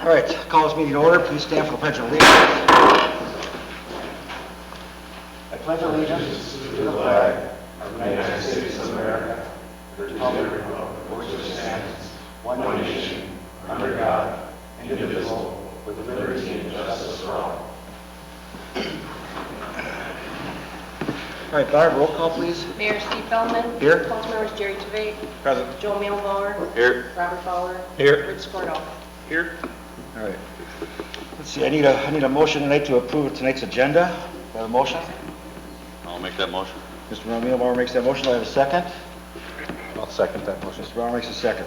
All right, call this meeting to order. Please stand for the Pledge of Allegiance. I pledge allegiance to the flag of the United States of America, the republic for which it stands, one nation, under God, indivisible, with liberty and justice for all. All right, Barb, roll call, please. Mayor Steve Feldman. Here. Councilmembers Jerry Tveit. Present. Joe Milbauer. Here. Robert Fowler. Here. Rich Skordo. Here. All right. Let's see, I need a motion tonight to approve tonight's agenda. Do I have a motion? I'll make that motion. Mr. Milbauer makes that motion. Do I have a second? I'll second that motion. Mr. Brown makes a second.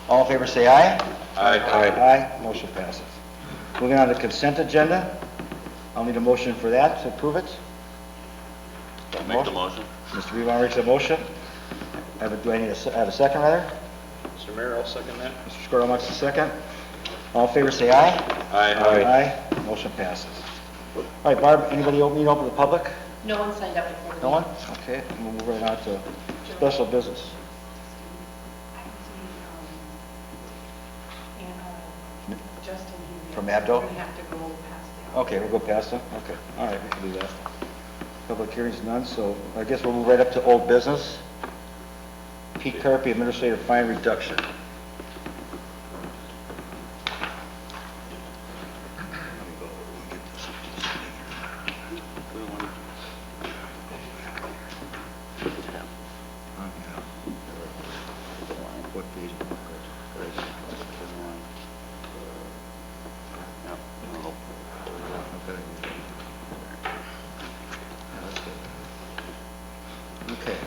All in favor say aye. Aye. Aye. Motion passes. Moving on to the consent agenda. I'll need a motion for that to approve it. I'll make the motion. Mr. Milbauer makes a motion. Do I need have a second rather? Mr. Mayor, I'll second that. Mr. Skordo makes a second. All in favor say aye. Aye. Aye. Motion passes. All right, Barb, anybody need to open to the public? No one signed up before the No one? meeting. Okay, we'll move right on to special business. Justin here. From Abdo? We have to go past the. Okay, we'll go past them. Okay, all right, we can do that. Public hearings none, so I guess we'll move right up to old business. Pete Carpy, administrative fine reduction. What page? Okay.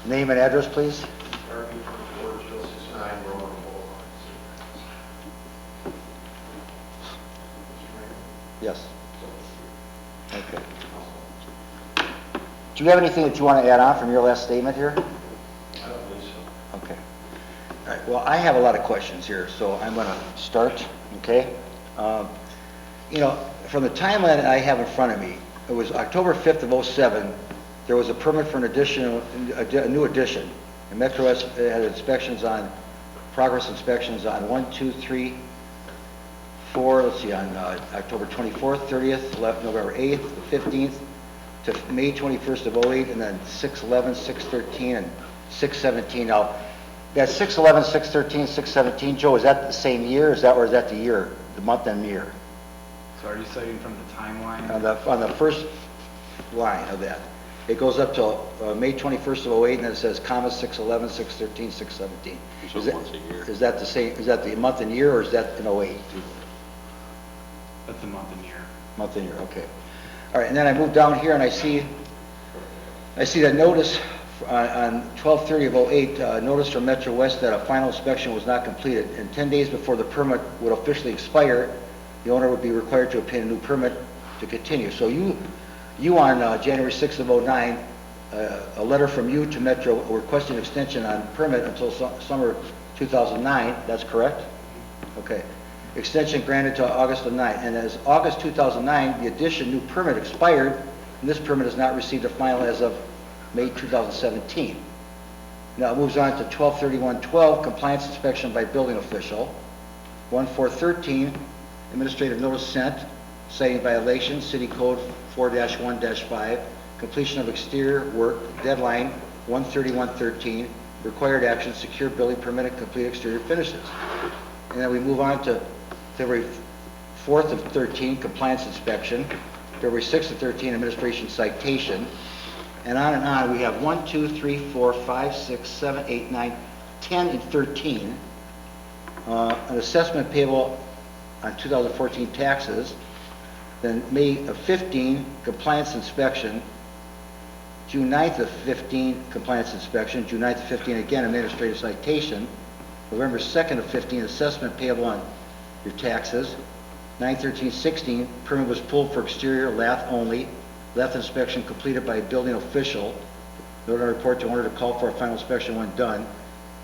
Name and address, please. Darby from 4069 Roman Boulevard. Yes. Okay. Do you have anything that you want to add on from your last statement here? I don't believe so. Okay. All right, well, I have a lot of questions here, so I'm going to start, okay? You know, from the timeline I have in front of me, it was October 5th of '07, there was a permit for a new addition. And Metro West had inspections on, progress inspections on 1, 2, 3, 4, let's see, on October 24th, 30th, November 8th, the 15th, to May 21st of '08, and then 6/11, 6/13, and 6/17. Now, that 6/11, 6/13, 6/17, Joe, is that the same year, or is that the year, the month and year? So are you citing from the timeline? On the first line of that. It goes up till May 21st of '08, and then it says comma 6/11, 6/13, 6/17. So once a year. Is that the same, is that the month and year, or is that in '08? That's the month and year. Month and year, okay. All right, and then I move down here and I see that notice on 12/30 of '08, notice from Metro West that a final inspection was not completed. And 10 days before the permit would officially expire, the owner would be required to obtain a new permit to continue. So you on January 6th of '09, a letter from you to Metro requesting extension on permit until summer 2009, that's correct? Okay. Extension granted to August of '09, and as August 2009, the addition new permit expired, and this permit has not received a final as of May 2017. Now it moves on to 12/31/12, compliance inspection by building official. 1/4/13, administrative notice sent, citing violation, city code 4-1-5, completion of exterior work, deadline 1/31/13, required action, secure building permit and complete exterior finishes. And then we move on to February 4th of 13, compliance inspection, February 6th of 13, administration citation, and on. We have 1, 2, 3, 4, 5, 6, 7, 8, 9, 10, and 13. An assessment payable on 2014 taxes. Then May of 15, compliance inspection. June 9th of 15, compliance inspection. June 9th of 15, again, administrative citation. November 2nd of 15, assessment payable on your taxes. 9/13/16, permit was pulled for exterior lath only. Lath inspection completed by a building official. Note on report to owner to call for a final inspection when done.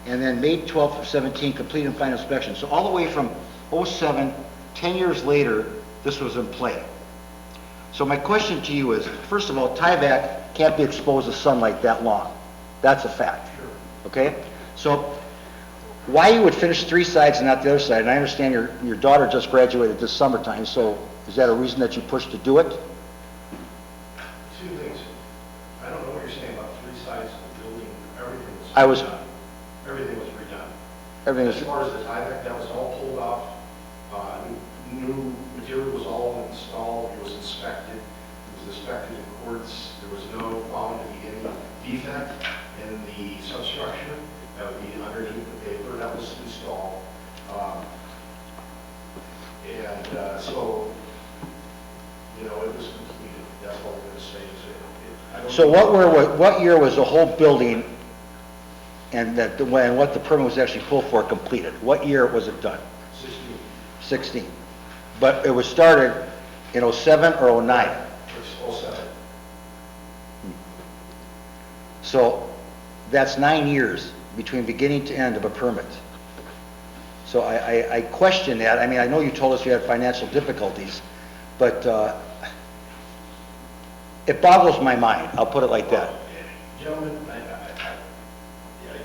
And then May 12th of 17, complete and final inspection. So all the way from '07, 10 years later, this was in play. So my question to you is, first of all, Tyvek can't be exposed to sunlight that long. That's a fact. Okay? So why you would finish 3 sides and not the other side? And I understand your daughter just graduated this summertime, so is that a reason that you pushed to do it? Two things. I don't know what you're saying about 3 sides of the building. Everything was I was- redone. Everything was redone. Everything As is, far as the tieback, that was all pulled off. New material was all installed. It was inspected. It was inspected in accordance. There was no found to be any defect in the substructure. That would be underneath the paper that was installed. So, you know, it was completed. That's all we're going to say. I don't so know- what year was the whole building and when what the permit was actually pulled for completed? What year was it done? 16. 16. But it was started in '07 or '09? It's 07. So that's 9 years between beginning to end of a permit. So I question that. I mean, I know you told us you had financial difficulties, but it boggles my mind. I'll put it like that. Gentlemen, I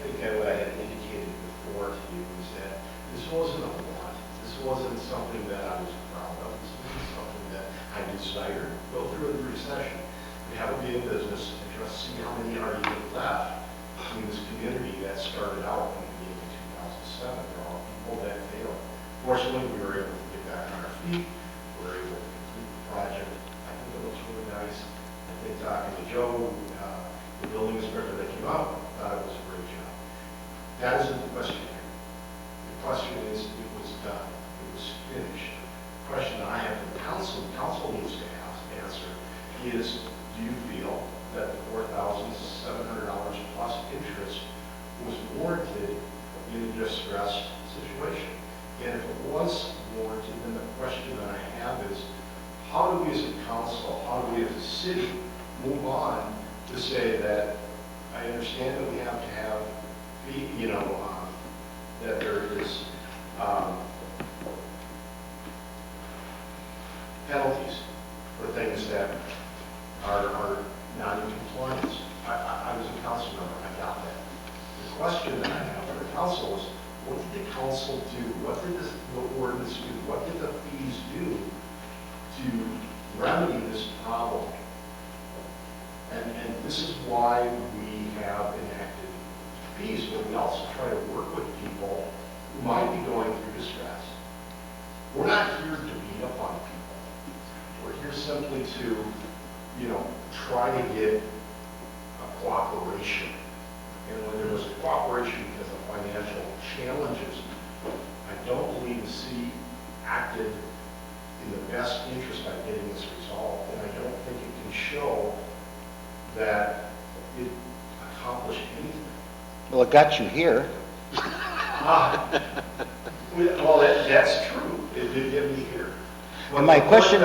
think what I had indicated before to you is that this wasn't a want. This wasn't something that I was proud of. This wasn't something that I desired. Go through the recession. We have a big business, and just see how many are even left in this community that started out in the beginning of 2007. They're all people that failed. Fortunately, we were able to get back on our feet. We were able to complete the project. I think it looks really nice. I think talking to Joe, the building inspector that came out, thought it was a great job. That isn't the question here. The question is, it was done. It was finished. The question I have for the council needs to answer is, do you feel that the $4,700 plus interest was warranted in a distressed situation? And if it was warranted, then the question that I have is, how do we as a council, how do we as a city move on to say that I understand that we have to have, you know, that there is penalties for things that are not in compliance. I was a council member, I got that. The question that I have for the council is, what did the council do? What did the ordinance do? What did the fees do to remedy this problem? And this is why we have enacted fees, but we also try to work with people who might be going through distress. We're not here to beat up on people. We're here simply to, you know, try to get a cooperation. And when there was a cooperation because of financial challenges, I don't believe the city acted in the best interest by getting this resolved. And I don't think it can show that it accomplished anything. Well, it got you here. Well, that's true. It did get me here. And my question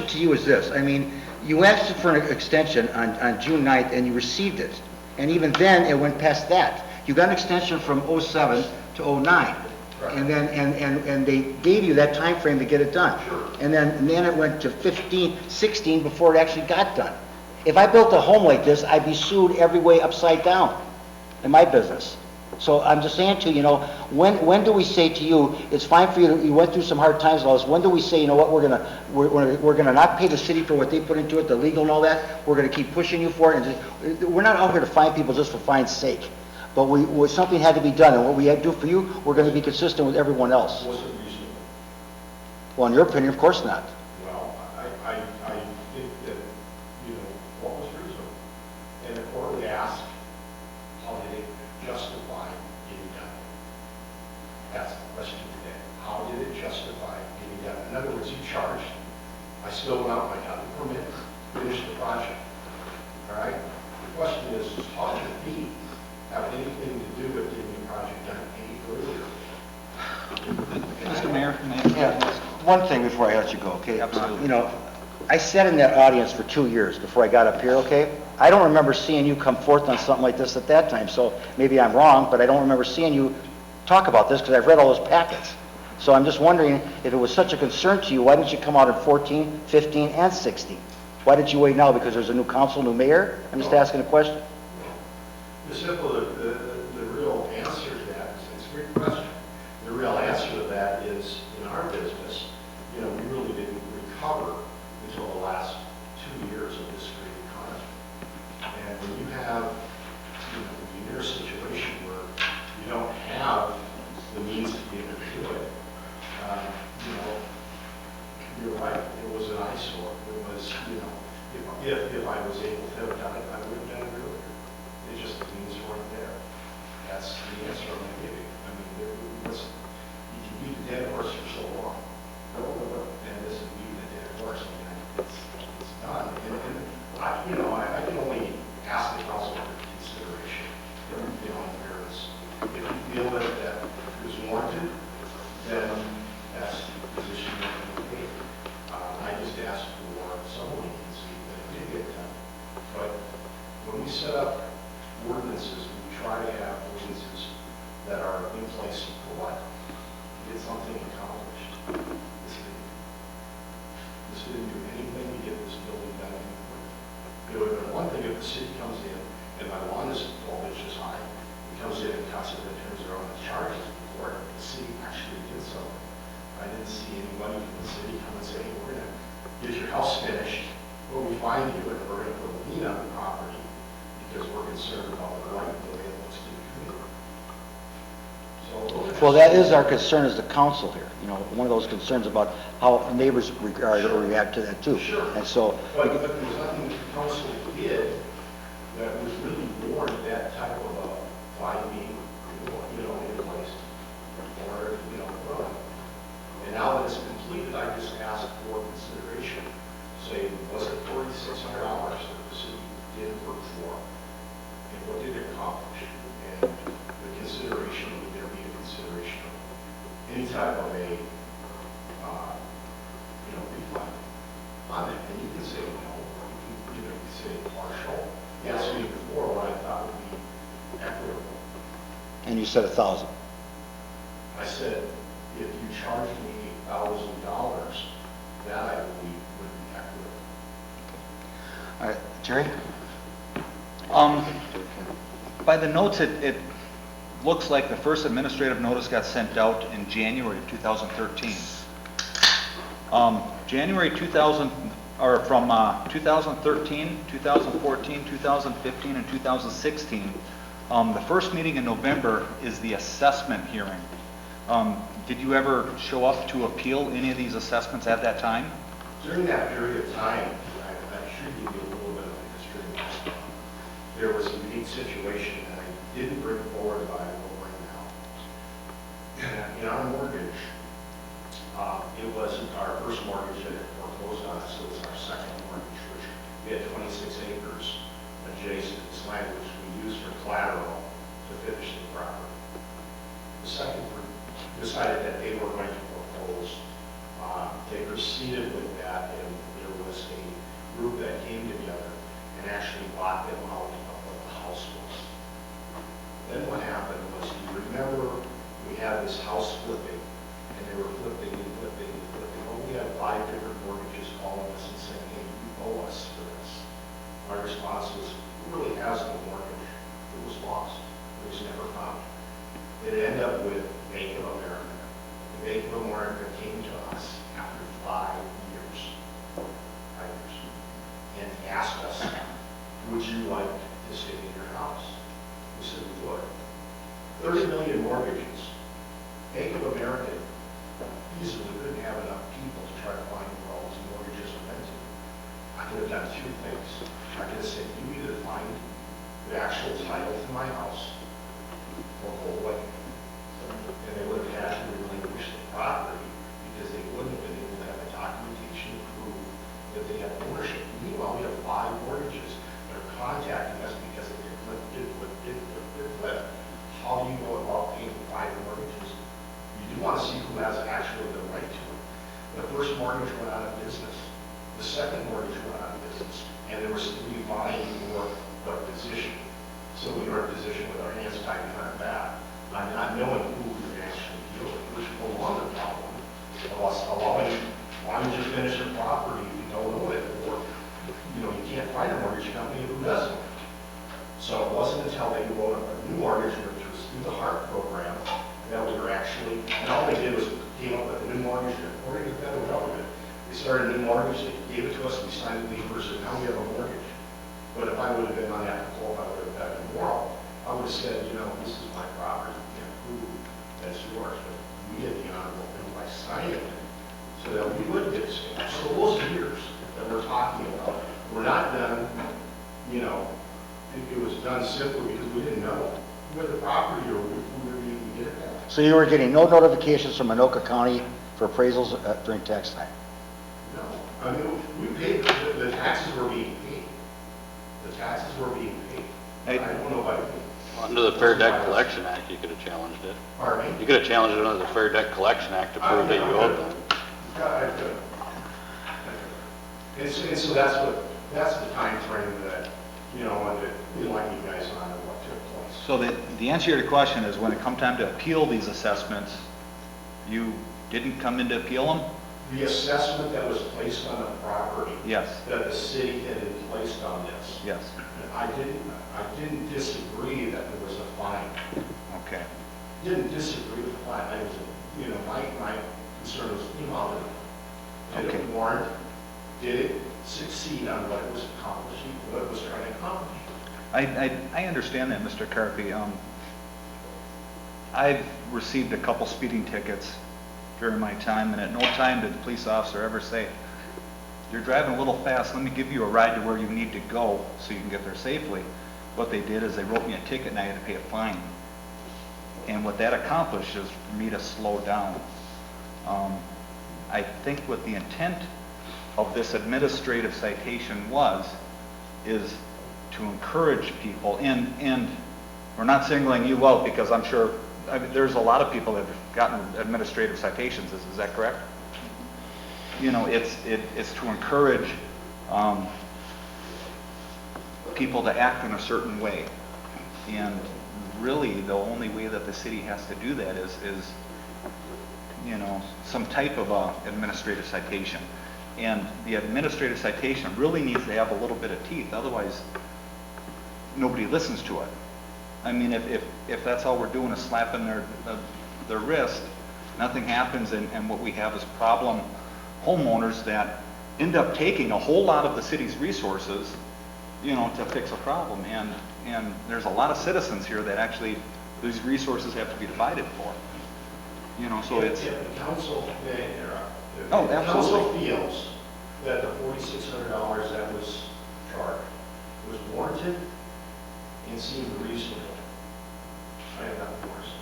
to you is this. I mean, you asked for an extension on June 9th and you received it. And even then, it went past that. You got an extension from '07 to '09. Right. And then, and they gave you that time frame to get it done. Sure. And then it went to 15, 16 before it actually got done. If I built a home like this, I'd be sued every way upside down in my business. So I'm just saying to you, you know, when do we say to you, it's fine for you, you went through some hard times and all this, when do we say, you know what, we're gonna not pay the city for what they put into it, the legal and all that, we're gonna keep pushing you for it, and just, we're not out here to fine people just for fine's sake. But something had to be done, and what we had to do for you, we're gonna be consistent with everyone else. Was it reasonable? Well, in your opinion, of course not. Well, I think that, you know, what was reasonable? And the court would ask, how did it justify getting done? That's the question today. How did it justify getting done? In other words, you charged. I still went out, I got the permit, finished the project. All right? The question is, how did the fee have anything to do with getting the project done any earlier? Mr. Mayor, may I? Yeah, one thing before I let you go, okay? Absolutely. You know, I sat in that audience for 2 years before I got up here, okay? I don't remember seeing you come forth on something like this at that time, so maybe I'm wrong, but I don't remember seeing you talk about this because I've read all those packets. So I'm just wondering, if it was such a concern to you, why didn't you come out in 14, 15, and 16? Why did you wait now? Because there's a new council, new mayor? I'm just asking a question. The real answer to that is then that's the position that we take. I just asked for some leniency that it did get done. But when we set up ordinances, we try to have ordinances that are in place for what? Get something accomplished. This didn't do anything to get this building done any quicker. It would have been one thing if the city comes in and my lawn is 12 inches high, it comes in and cuts it and turns around and charges before the city actually did something. I didn't see anybody from the city come and say, hey, we're going to get your house finished, but we find you and we're going to put a lien on the property because we're concerned about the right the way it looks to the community. So, Well, that is our concern as the council here, you know, one of those concerns about how neighbors regard or react to that too. Sure. And so, But there was nothing that the council did that was really warrant that type of a finding, you know, in place or, you know, run. And now that it's completed, I just asked for consideration. Say, was it $4,600 that the city did work for? And what did it accomplish? And the consideration, would there be a consideration of any type of a, you know, refund on it? And you can say no, you can say partial. You asked me before what I thought would be equitable. and you said 1,000. I said, if you charge me $1,000, that I believe would be equitable. All right, Jerry? By the notes, it looks like the first administrative notice got sent out in January of 2013. January 2000, or from 2013, 2014, 2015, and 2016, the first meeting in November is the assessment hearing. Did you ever show up to appeal any of these assessments at that time? During that period of time, I should give you a little bit of a history of this. There was a unique situation that I didn't bring forward, but I will bring now. In our mortgage, it wasn't our first mortgage that had foreclosed on us, it was our second mortgage, which we had 26 acres adjacent to this land, which we used for collateral to finish the property. The second group decided that they were going to foreclose. They proceeded with that, and there was a group that came together and actually bought them out of what the house was. Then what happened was, you remember, we had this house flipping, and they were flipping and flipping and flipping. Well, we had 5 different mortgages calling us and saying, hey, you owe us for this. Our response was, who really has the mortgage? It was lost. It was never found. It ended up with Bank of America. The Bank of America came to us after 5 years, and asked us, would you like to stay in your house? We said we would. 30 million mortgages. Bank of America easily couldn't have enough people to try to find where all these mortgages are rented. I could have done 2 things. I could have said, you either find the actual title to my house or go away. And they would have had to relinquish the property because they wouldn't have been able to have a documentation to prove that they had ownership. Meanwhile, we have 5 mortgages that are contacting us because they flipped. How do you go about paying 5 mortgages? You do want to see who has actually the right to it. The first mortgage went out of business. The second mortgage went out of business. And they were still vying for what position. So we were in a position with our hands tied behind our back. I'm not knowing who we would actually deal with, which will prolong the problem of us allowing, why would you finish a property if you don't own it? Or, you know, you can't find a mortgage company who doesn't. So it wasn't until they wrote up a new mortgage, which was through the HARP program, that we were actually, and all they did was came up with a new mortgage, and according to the federal government, they started a new mortgage, they gave it to us, we signed the papers, and now we have a mortgage. But if I would have been unethical, if I would have been immoral, I would have said, you know, this is my property, you can't prove that's yours. But we had the honorable thing by signing it so that we would get this. So those years that we're talking about were not done, you know, it was done simply because we didn't know where the property or who we were going to get it at. So you were getting no notifications from Anoka County for appraisals during tax time? No. I mean, we paid, the taxes were being paid. The taxes were being paid. I don't know about you. Under the Fair Debt Collection Act, you could have challenged it. Pardon me? You could have challenged it under the Fair Debt Collection Act to prove that you owed them. I could. And so that's the time frame that, you know, and that we like you guys on and what took place. So the answer to your question is when it come time to appeal these assessments, you didn't come in to appeal them? The assessment that was placed on the property. Yes. That the city had placed on this. Yes. I didn't disagree that there was a fine. Okay. Didn't disagree with the fine. I was, you know, my concern was the amount of it. Did it warrant? Did it succeed on what it was accomplishing, what it was trying to accomplish? I understand that, Mr. Carpy. I've received a couple speeding tickets during my time, and at no time did the police officer ever say, "You're driving a little fast, let me give you a ride to where you need to go so you can get there safely." What they did is they wrote me a ticket and I had to pay a fine. And what that accomplished is for me to slow down. I think what the intent of this administrative citation is to encourage people, and we're not singling you out because I'm sure, there's a lot of people that have gotten administrative citations, is that correct? You know, it's to encourage people to act in a certain way. And really, the only way that the city has to do that is you know, some type of administrative citation. And the administrative citation really needs to have a little bit of teeth, otherwise nobody listens to it. I mean, if that's all we're doing is slapping their wrist, nothing happens, and what we have is problem homeowners that end up taking a whole lot of the city's resources, you know, to fix a problem. And there's a lot of citizens here that actually these resources have to be divided for. You know, so it's... If the council, may I interrupt? If Oh, the council absolutely. feels that the $4,600 that was charged was warranted and seemed reasonable, I have nothing more to say.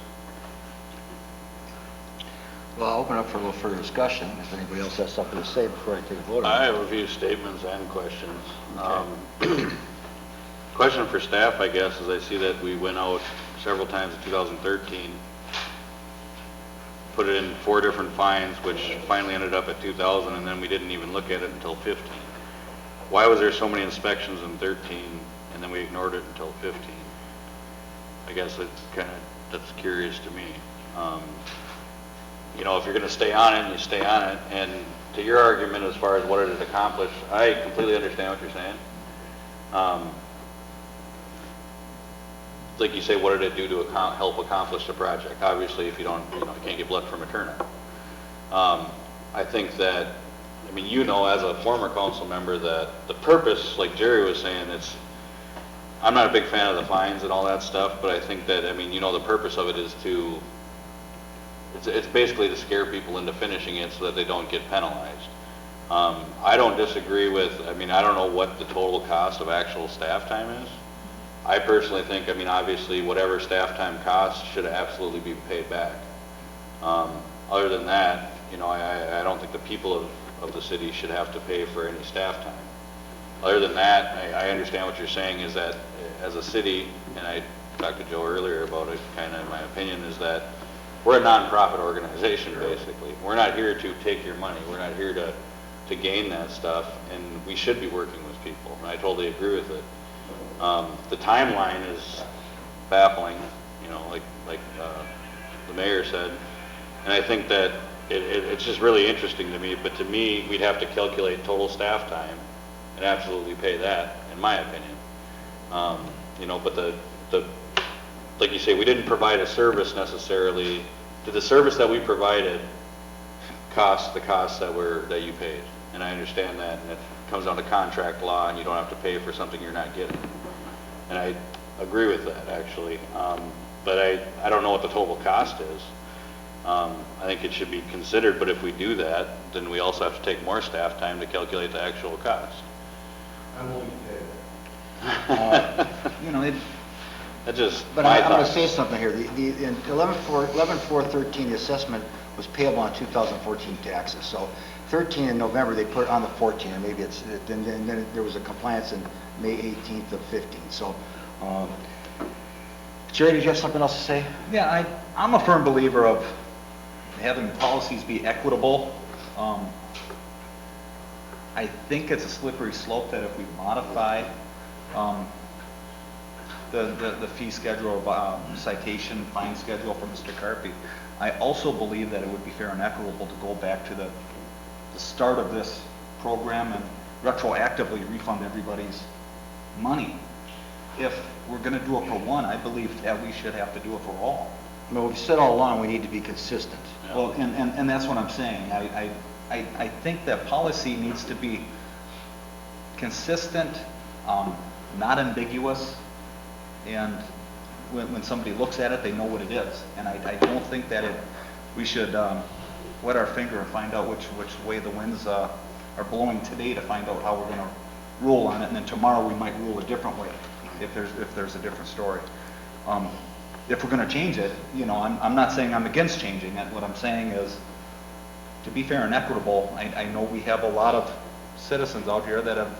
Well, I'll open up for a little further discussion, if anybody else has something to say before I take a vote on it. I have a few statements and questions. Question for staff, I guess, is I see that we went out several times in 2013, put it in 4 different fines, which finally ended up at 2,000, and then we didn't even look at it until 15. Why was there so many inspections in 13, and then we ignored it until 15? I guess that's curious to me. You know, if you're going to stay on it, you stay on it. And to your argument as far as what it accomplished, I completely understand what you're saying. Like you say, what did it do to help accomplish the project? Obviously, if you don't, you can't get blood from a turnip. I think that, I mean, you know, as a former council member, that the purpose, like Jerry was saying, I'm not a big fan of the fines and all that stuff, but I think that, I mean, you know, the purpose of it is to, it's basically to scare people into finishing it so that they don't get penalized. I don't disagree with, I mean, I don't know what the total cost of actual staff time is. I personally think, I mean, obviously, whatever staff time costs should absolutely be paid back. Other than that, you know, I don't think the people of the city should have to pay for any staff time. Other than that, I understand what you're saying is that as a city, and I talked to Joe earlier about it, kind of my opinion is that we're a nonprofit organization, basically. We're not here to take your money. We're not here to gain that stuff, and we should be working with people, and I totally agree with it. The timeline is baffling, you know, like the mayor said, and I think that it's just really interesting to me, but to me, we'd have to calculate total staff time and absolutely pay that, in my opinion. You know, but like you say, we didn't provide a service necessarily. Did the service that we provided cost the costs that you paid? And I understand that, and it comes down to contract law, and you don't have to pay for something you're not getting. And I agree with that, actually. But I don't know what the total cost is. I think it should be considered, but if we do that, then we also have to take more staff time to calculate the actual cost. I'm willing to pay that. You know, That just But my I'm going to thought. say something here. In 11/4/13, the assessment was payable on 2014 taxes. So 13 in November, they put it on the 14, and maybe it's, and then there was a compliance in May 18th of 15. So Jerry, did you have something else to say? Yeah, I'm a firm believer of having the policies be equitable. I think it's a slippery slope that if we modify the fee schedule, citation, fine schedule for Mr. Carpy, I also believe that it would be fair and equitable to go back to the start of this program and retroactively refund everybody's money. If we're gonna do it for one, I believe that we should have to do it for all. Well, we've said all along, we need to be consistent. Well, and that's what I'm saying. I think that policy needs to be consistent, not ambiguous, and when somebody looks at it, they know what it is. And I don't think that we should wet our finger and find out which way the winds are blowing today to find out how we're gonna rule on it, and then tomorrow we might rule a different way if there's a different story. If we're gonna change it, you know, I'm not saying I'm against changing it. What I'm saying is, to be fair and equitable, I know we have a lot of citizens out here that have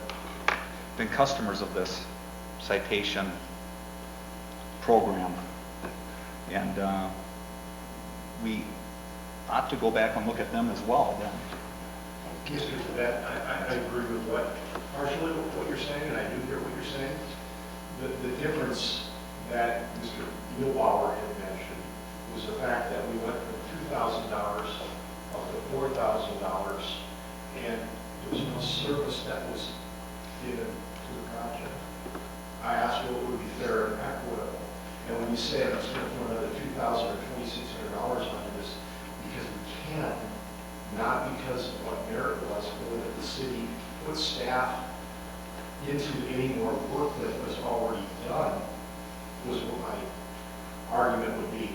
been customers of this citation program. And we ought to go back and look at them as well then. Mr. Tibet, I agree with partially with what you're saying, and I do hear what you're saying. The difference that Mr. Neubauer had mentioned was the fact that we went from $2,000 up to $4,000, and there was no service that was given to the project. I asked what would be fair and equitable, and when you say I'm going to put another $2,000 or $2,600 onto this, because we can, not because of what merit was, or that the city put staff into any more work that was already done, was what my argument would be.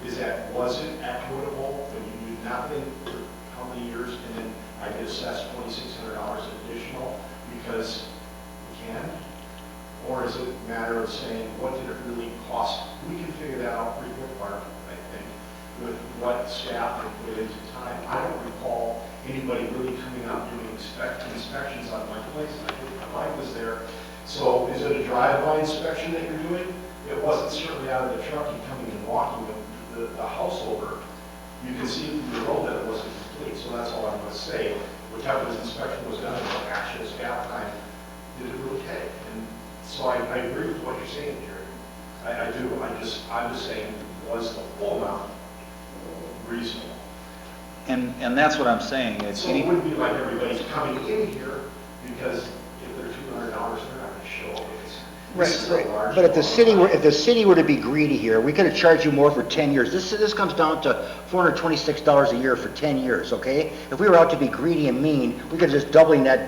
Is that, was it equitable when you do nothing for how many years, and then I get assessed $2,600 additional because we can? Or is it a matter of saying, what did it really cost? We can figure that out pretty quick, Mark, I think, with what staff had put into time. I don't recall anybody really coming out doing inspections on my place, and I think my wife was there. So is it a drive-by inspection that you're doing? It wasn't certainly out of the truck and coming and walking the house over. You can see from the road that it wasn't complete, so that's all I'm going to say. Whichever inspection was done, what actual staff time did it really take? And so I agree with what you're saying, Jerry. I do. I'm just saying, was the full amount reasonable? And that's what I'm saying. So it wouldn't be like everybody's coming in here because if they're $200, they're not going to show up. Right. But if the city were to be greedy here, we could have charged you more for 10 years. This comes down to $426 a year for 10 years, okay? If we were out to be greedy and mean, we could have just doubling that.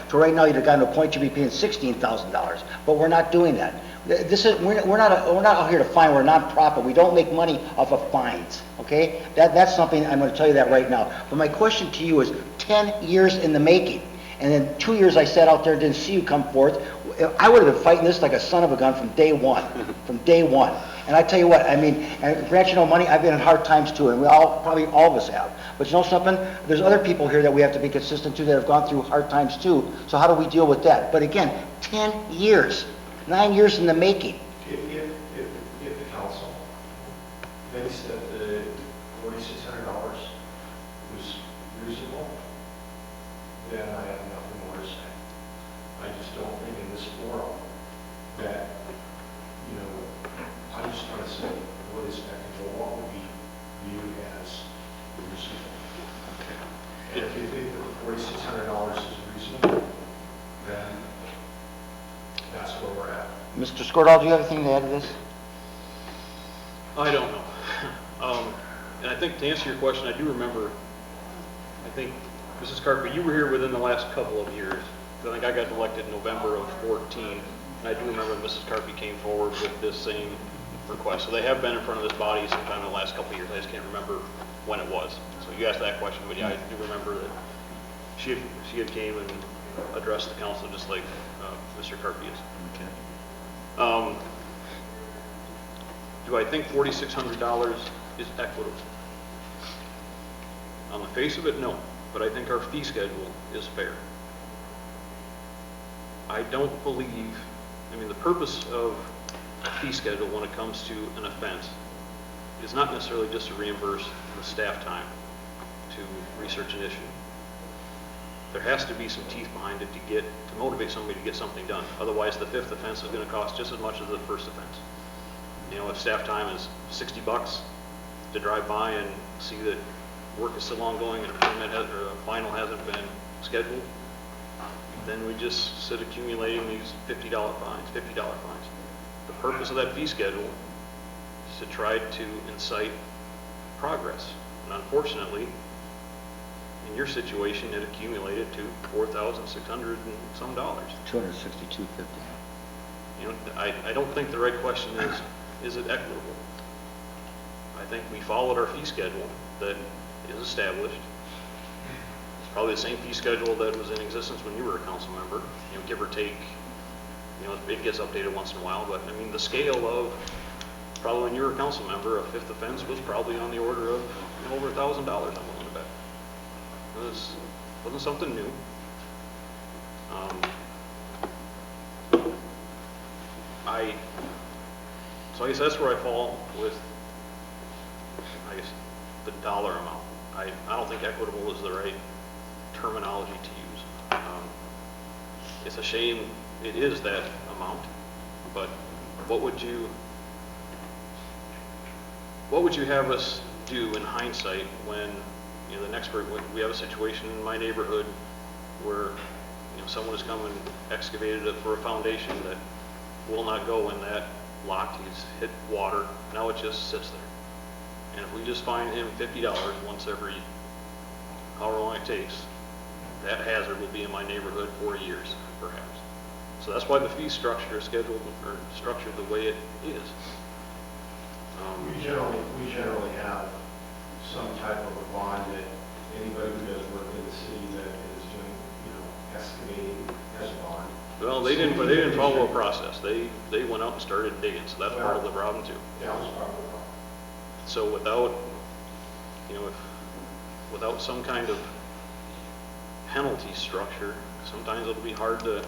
So right now you'd have gotten to a point you'd be paying $16,000. But we're not doing that. We're not out here to fine. We're a nonprofit. We don't make money off of fines, okay? That's something I'm going to tell you that right now. But my question to you is 10 years in the making. And then 2 years I sat out there and didn't see you come forth. I would have been fighting this like a son of a gun from day one. And I tell you what, I mean, and grant you no money, I've been in hard times too, and probably all of us have. But you know something? There's other people here that we have to be consistent to that have gone through hard times too. So how do we deal with that? But again, 10 years, 9 years in the making. If the council thinks that the $4,600 was reasonable, then I have nothing more to say. I just don't think in this forum that, you know, I'm just trying to say what is equitable, what would be viewed as reasonable. And if you think that the $4,600 is reasonable, then that's where we're at. Mr. Skordal, do you have anything to add to this? I don't know. And I think to answer your question, I do remember, I think, Mrs. Carpenter, you were here within the last couple of years. I think I got elected in November of 14, and I do remember Mrs. Carpy came forward with this same request. So they have been in front of this body sometime in the last couple of years. I just can't remember when it was. So you asked that question, but yeah, I do remember that she had came and addressed the council just like Mr. Carpy is. Okay. Do I think $4,600 is equitable? On the face of it, no. But I think our fee schedule is fair. I don't believe, I mean, the purpose of fee schedule when it comes to an offense is not necessarily just to reimburse the staff time to research an issue. There has to be some teeth behind it to motivate somebody to get something done. Otherwise, the fifth offense is going to cost just as much as the first offense. You know, if staff time is $60 to drive by and see that work is still ongoing and a final hasn't been scheduled, then we just sit accumulating these $50 fines. The purpose of that fee schedule is to try to incite progress. And unfortunately, in your situation, it accumulated to $4,600 and some dollars. $262.50. You know, I don't think the right question is it equitable? I think we followed our fee schedule that is established. It's probably the same fee schedule that was in existence when you were a council member, you know, give or take. You know, it gets updated once in a while, but I mean, the scale of probably when you were a council member, a fifth offense was probably on the order of, you know, over $1,000, I'm willing to bet. It wasn't something new. So I guess that's where I fall with, I guess, the dollar amount. I don't think equitable is the right terminology to use. It's a shame it is that amount, but what would you have us do in hindsight when, you know, the next, we have a situation in my neighborhood where, you know, someone has come and excavated it for a foundation that will not go in that lot. He's hit water. Now it just sits there. And if we just fine him $50 once every however long it takes, that hazard will be in my neighborhood for years, perhaps. So that's why the fee structure is scheduled or structured the way it is. We generally have some type of a bond that anybody who does work in the city that is doing, you know, excavating has a bond. Well, they didn't follow a process. They went out and started digging, so that's part of the problem too. Yeah, that's part of the problem. So without, you know, without some kind of penalty structure, sometimes it'll be hard to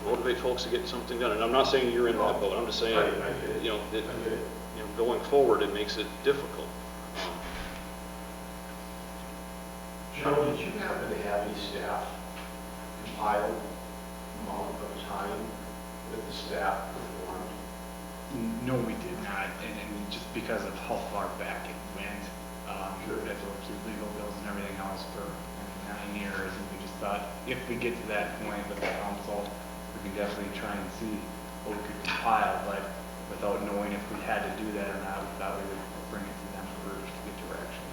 motivate folks to get something done. And I'm not saying you're in that boat. I'm just saying, you know, going forward, it makes it difficult. Joe, did you happen to have any staff compile amount of time that the staff performed? No, we did not, and just because of how far back it went, we had to work through legal bills and everything else for 9 years, and we just thought, if we get to that point with the council, we can definitely try and see what we could compile, but without knowing if we had to do that or not, we thought we would bring it to them first to get direction.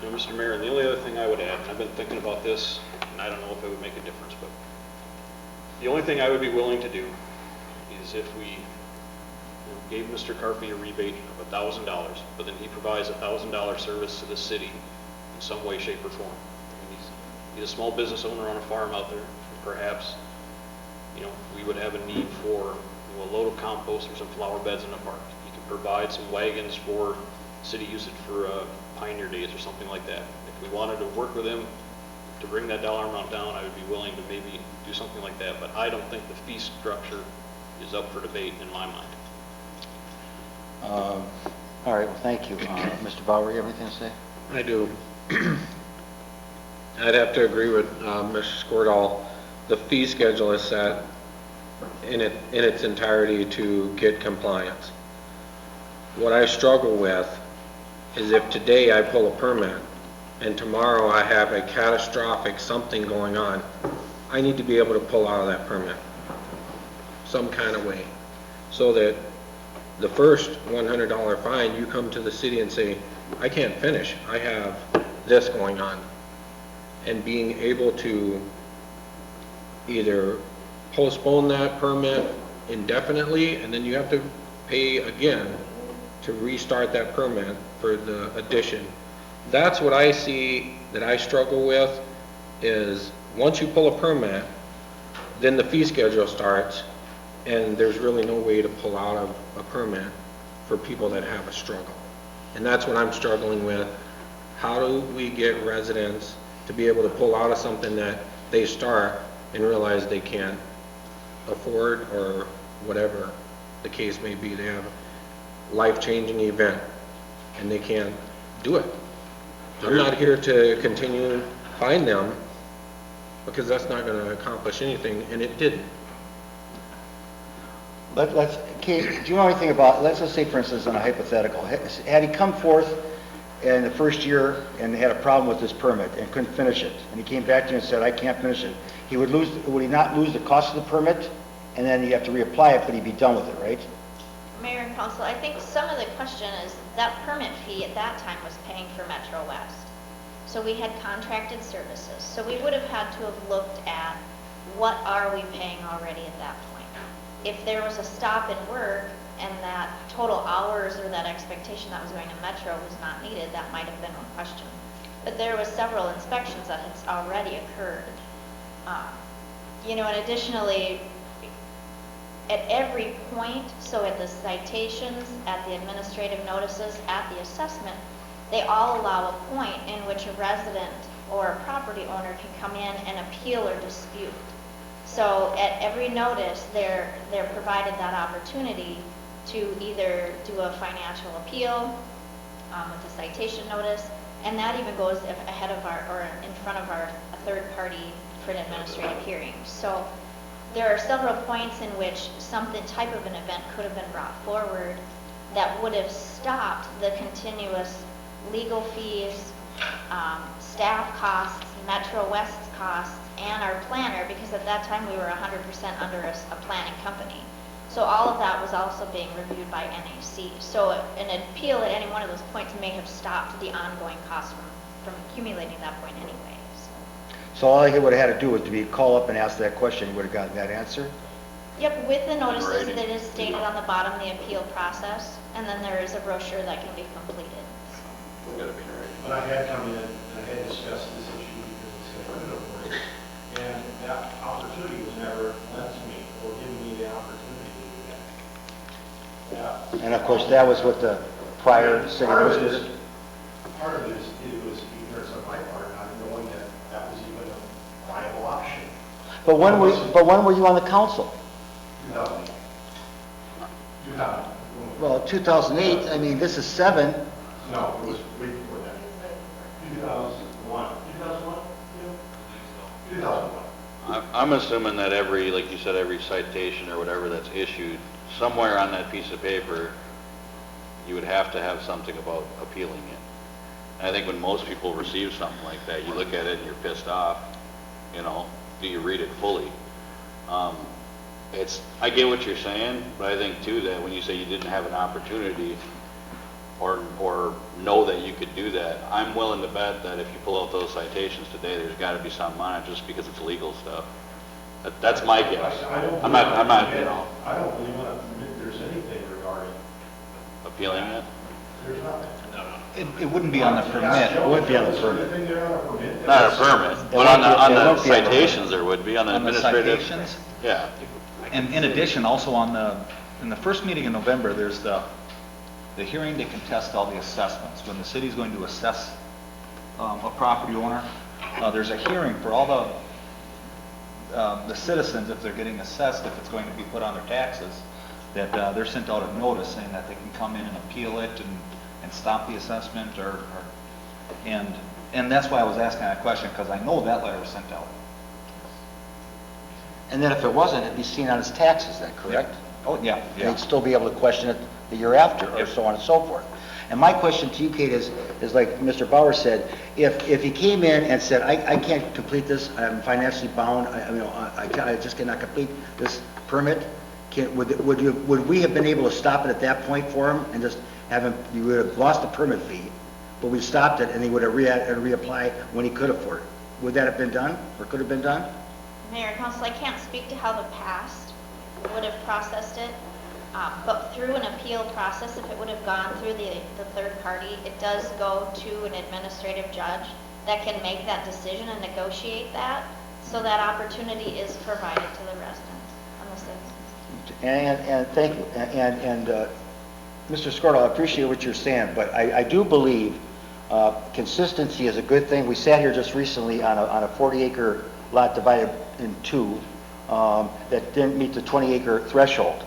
You know, Mr. Mayor, and the only other thing I would add, and I've been thinking about this, and I don't know if it would make a difference, but the only thing I would be willing to do is if we gave Mr. Carpy a rebate of $1,000, but then he provides a $1,000 service to the city in some way, shape, or form. I mean, he's a small business owner on a farm out there. Perhaps, you know, we would have a need for, you know, a load of compost or some flower beds in the park. He could provide some wagons for city usage for Pioneer Days or something like that. If we wanted to work with him to bring that dollar amount down, I would be willing to maybe do something like that. But I don't think the fee structure is up for debate in my mind. All right, well, thank you. Mr. Bauer, you have anything to say? I do. I'd have to agree with Mr. Squirtle. The fee schedule is set in its entirety to get compliance. What I struggle with is if today I pull a permit and tomorrow I have a catastrophic something going on, I need to be able to pull out of that permit some kind of way, so that the first $100 fine, you come to the city and say, I can't finish, I have this going on. And being able to either postpone that permit indefinitely, and then you have to pay again to restart that permit for the addition. That's what I see that I struggle with, is once you pull a permit, then the fee schedule starts, and there's really no way to pull out of a permit for people that have a struggle. And that's what I'm struggling with. How do we get residents to be able to pull out of something that they start and realize they can't afford or whatever? the case may be, they have a life-changing event, and they can't do it. I'm not here to continue to find them, because that's not gonna accomplish anything, and it didn't. Let's, Kate, do you know anything about, let's just say, for instance, on a hypothetical, had he come forth in the first year and had a problem with his permit and couldn't finish it, and he came back to you and said, I can't finish it, would he not lose the cost of the permit? And then you have to reapply it, but he'd be done with it, right? Mayor and council, I think some of the question is that permit fee at that time was paying for Metro West. So we had contracted services. So we would have had to have looked at what are we paying already at that point. If there was a stop in work and that total hours or that expectation that was going to Metro was not needed, that might have been one question. But there was several inspections that had already occurred. You know, and additionally, at every point, so at the citations, at the administrative notices, at the assessment, they all allow a point in which a resident or a property owner can come in and appeal or dispute. So at every notice, they're provided that opportunity to either do a financial appeal with a citation notice, and that even goes ahead of our, or in front of our third party for an administrative hearing. So there are several points in which something type of an event could have been brought forward that would have stopped the continuous legal fees, staff costs, Metro West's costs, and our planner, because at that time we were 100% under a planning company. So all of that was also being reviewed by NAC. So an appeal at any one of those points may have stopped the ongoing costs from accumulating that point anyway. So all he would have had to do was to call up and ask that question, he would have gotten that answer? Yep, with the notices Alrighty. that is stated on the bottom, the appeal process, and then there is a brochure that can be completed. Gotta be right. But I had come in and I had discussed this issue because it's going to work. And that opportunity was never lent to me or given me the opportunity to do that. Yeah. And of course, that was what the prior city Part of administrator. Part of it is, it was ignorance on my part, not knowing that that was even a viable option. But when were you on the council? 2008. 2000. Well, 2008, I mean, this is 7. No, it was way before that. 2001. 2001? Yeah. 2001. I'm assuming that every, like you said, every citation or whatever that's issued, somewhere on that piece of paper, you would have to have something about appealing it. And I think when most people receive something like that, you look at it and you're pissed off, you know, do you read it fully? I get what you're saying, but I think too that when you say you didn't have an opportunity or know that you could do that, I'm willing to bet that if you pull out those citations today, there's got to be something on it just because it's legal stuff. That's my guess. I'm not, you know, I don't believe there's anything regarding appealing it. There's nothing. It wouldn't be on the permit. It would be on the Is there permit. anything there on a permit? Not a permit, but on the citations there would be, on the On the administrative. citations? Yeah. And in addition, also in the first meeting in November, there's the hearing to contest all the assessments. When the city's going to assess a property owner, there's a hearing for all the citizens, if they're getting assessed, if it's going to be put on their taxes, that they're sent out a notice saying that they can come in and appeal it and stop the assessment and that's why I was asking that question, because I know that letter was sent out. And then if it wasn't, it'd be seen on his taxes then, correct? Oh, yeah, And yeah. he'd still be able to question it the year after, or Yep. so on and so forth. And my question to you, Kate, is like Mr. Bauer said, if he came in and said, I can't complete this, I'm financially bound, I just cannot complete this permit, would we have been able to stop it at that point for him and just have him, you would have lost the permit fee, but we stopped it and he would have reapply when he could afford it? Would that have been done, or could have been done? Mayor and council, I can't speak to how the past would have processed it, but through an appeal process, if it would have gone through the third party, it does go to an administrative judge that can make that decision and negotiate that, so that opportunity is provided to the residents and the citizens. And thank you. And Mr. Skordahl, I appreciate what you're saying, but I do believe consistency is a good thing. We sat here just recently on a 40-acre lot divided in two that didn't meet the 20-acre threshold.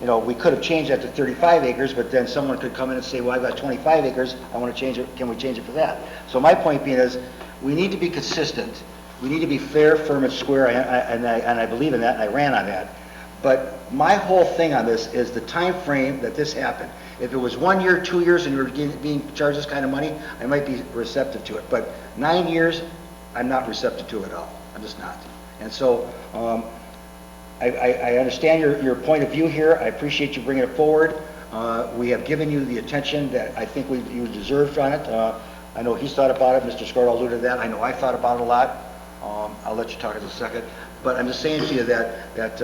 you know, we could have changed that to 35 acres, but then someone could come in and say, well, I've got 25 acres, I want to change it, can we change it for that? So my point being is, we need to be consistent, we need to be fair, firm, and square, and I believe in that, and I ran on that. But my whole thing on this is the time frame that this happened. If it was 1 year, 2 years, and you were being charged this kind of money, I might be receptive to it. But 9 years, I'm not receptive to it at all. I'm just not. And so, I understand your point of view here. I appreciate you bringing it forward. We have given you the attention that I think you deserved on it. I know he's thought about it. Mr. Scordahl alluded to that. I know I've thought about it a lot. I'll let you talk in a second. But I'm just saying to you that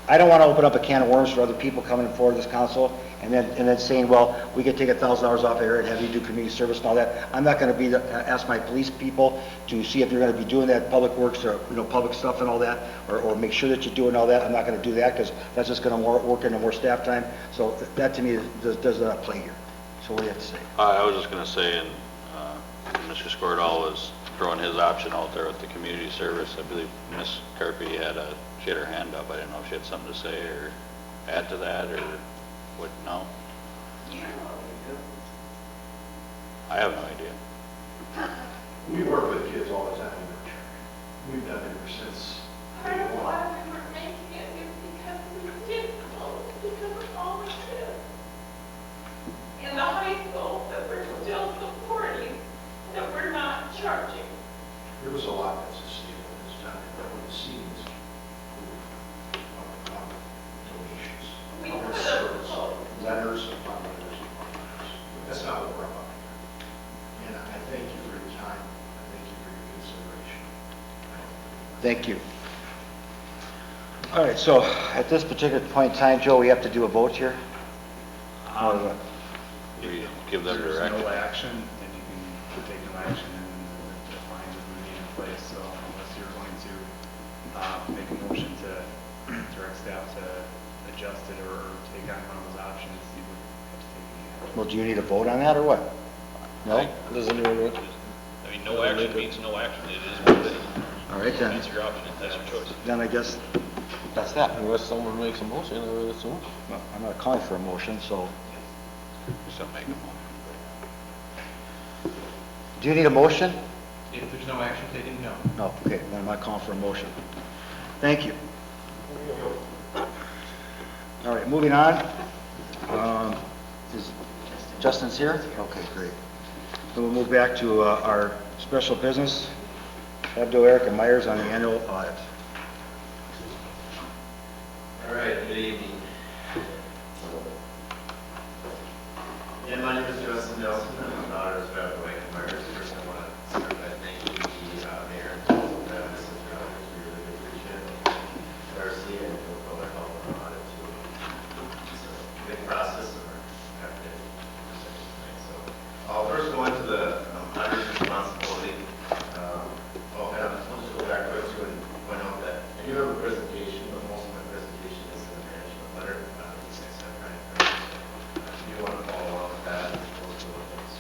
I don't want to open up a can of worms for other people coming forward to this council and then saying, well, we could take $1,000 off here and have you do community service and all that. I'm not going to ask my police people to see if you're going to be doing that public works or, you know, public stuff and all that, or make sure that you're doing all that. I'm not going to do that because that's just going to work into more staff time. So that to me does not play here. So what do you have to say? I was just going to say, and Mr. Scordahl was throwing his option out there with the community service. I believe Ms. Carpy she had her hand up. I didn't know if she had something to say or add to that or what. No? I have no idea. We work with kids all the time in our church. We've done it ever since Part day of one. why we were making it is because we did close because of all the kids in the high school that we're still supporting, that we're not charging. There was a lot that's sustainable in this town. I want to see this donations. We Other could have service, closed. letters upon letters upon letters. But that's not what we're about here. And I thank you for your time. I thank you for your consideration. Thank you. All right, so at this particular point in time, Joe, we have to do a vote here? Or what? We give them There's direction. no action, and you can take no action, and the fines will remain in place, so unless you're going to make a motion to direct staff to adjust it or take on one of those options, you would have to take any action. Well, do you need a vote on that or what? No? Does anyone want? I mean, no action means no action. It is what it is. All right, then. It's your option. That's your choice. Then I guess that's that. Unless someone makes a motion, I would assume. Well, I'm not calling for a motion, so So make them all. do you need a motion? If there's no action taken, no. No, okay, then I'm not calling for a motion. Thank you. All right, moving on. Is Justin's here? Okay, great. Then we'll move back to our special business. Abdo Eric and Myers on the annual audit. All right, good evening. Yeah, my name is Justin Nelson. I'm an auditor of Abdo Eric and Myers. First, I want to start by thanking the mayor and council for having us as your auditors. We really appreciate it. Darcy and Bill for their help on audit too. It's a big process and we're happy to present tonight. So I'll first go into the auditor's responsibility. I'll just go back quick to and point out that I do have a presentation, but most of my presentation is in the management letter. These things have kind of if you want to follow along with that, those are the things.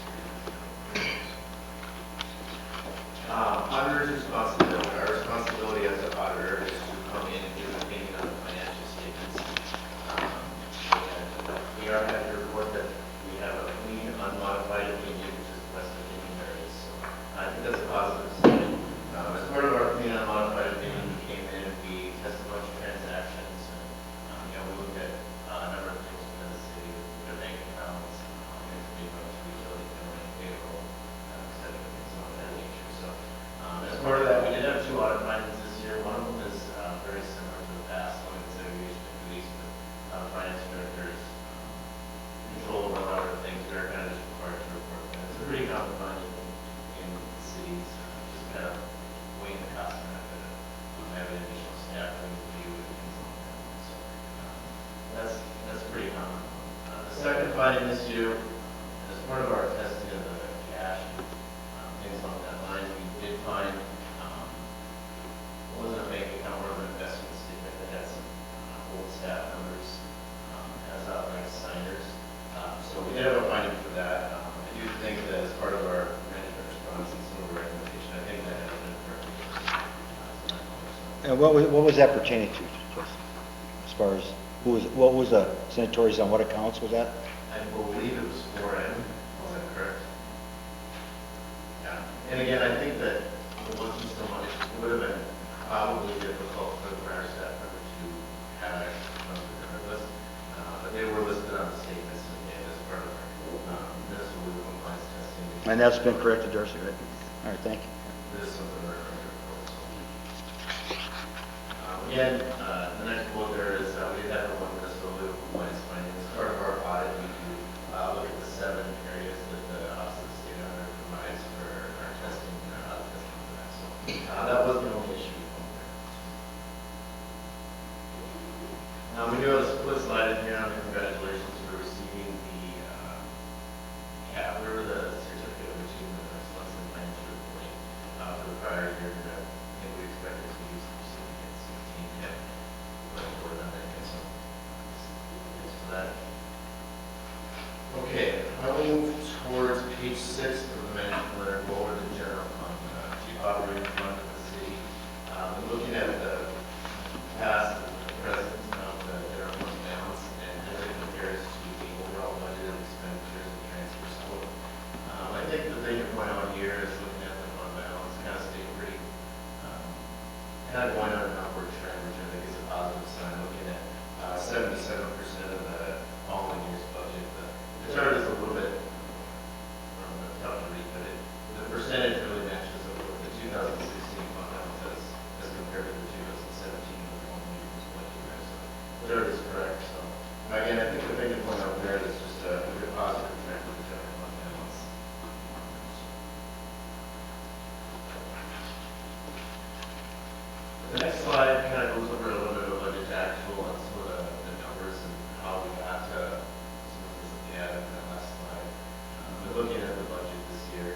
Auditor's responsibility. Our responsibility as an auditor is to come in and give an opinion on the financial statements. And we are happy to report that we have a clean, unmodified opinion, which is the best opinion there is. So I think that's a positive sign. As part of our clean, unmodified opinion, we came in and we tested a bunch of transactions. And, we looked at a number of things within the city, their bank accounts, utility billing, payroll, et cetera, things of that nature. So as part of that, we did have 2 audit findings this year. One of them is very similar to the past, one is segregation of duties, but finance directors control over a lot of things. They're kind of just required to report that. It's a pretty common finding in cities, just kind of weighing the cost benefit of having additional staff to review and things like that. So that's pretty common. The second finding this year, as part of our testing of the cash, things along that line, we did find, it wasn't a bank account or an investment statement that had some old staff members as authorized signers. So we did have a finding for that. I do think that as part of our management response and some of our recommendation, I think that has been corrected. And what was that pertaining to, Justin? As far as what was the sanitaries on what accounts was that? I believe it was 4N, was that correct? Yeah, and again, I think that it wasn't so much, it would have been probably difficult for the prior staff member to have access to their list, but they were listed on the statements and as part of our municipal legal compliance testing. And that's been corrected, Darcy, right? All right, thank you. This is something we're going to report. Again, the next quote there is, we did have one municipal legal compliance finding. As part of our audit, we do look at the 7 areas that the Office of the State Auditor provides for our testing, testing for that. So that was the only issue. We do have a split slide in here on the congratulations for receiving the certificate of achievement of excellence in financial reporting for the prior year. I think we expected to use the recipient 16 yet, but we're not going to get some. Thanks for that. Okay, I will move towards page 6 of the management letter, go over the general fund, chief operating fund of the city. Looking at the past, the present of the general fund balance, and as it compares to the overall budget of expenditures and transfers. So, I think the thing to point out here is looking at the fund balance, kind of stayed pretty, kind of going on an upward trend, which I think is a positive sign. Looking at 77% of the following year's budget. The chart is a little bit tough to read, but the percentage really matches up with the 2016 fund balance as compared to the 2017 of the following year's budget. So the chart is correct. So again, I think the thing to point out there is just a good positive trend with the general fund balance. The next slide kind of goes over a little bit of budget to actual on some of the numbers and how we got to some of this data in that last slide. But looking at the budget this year,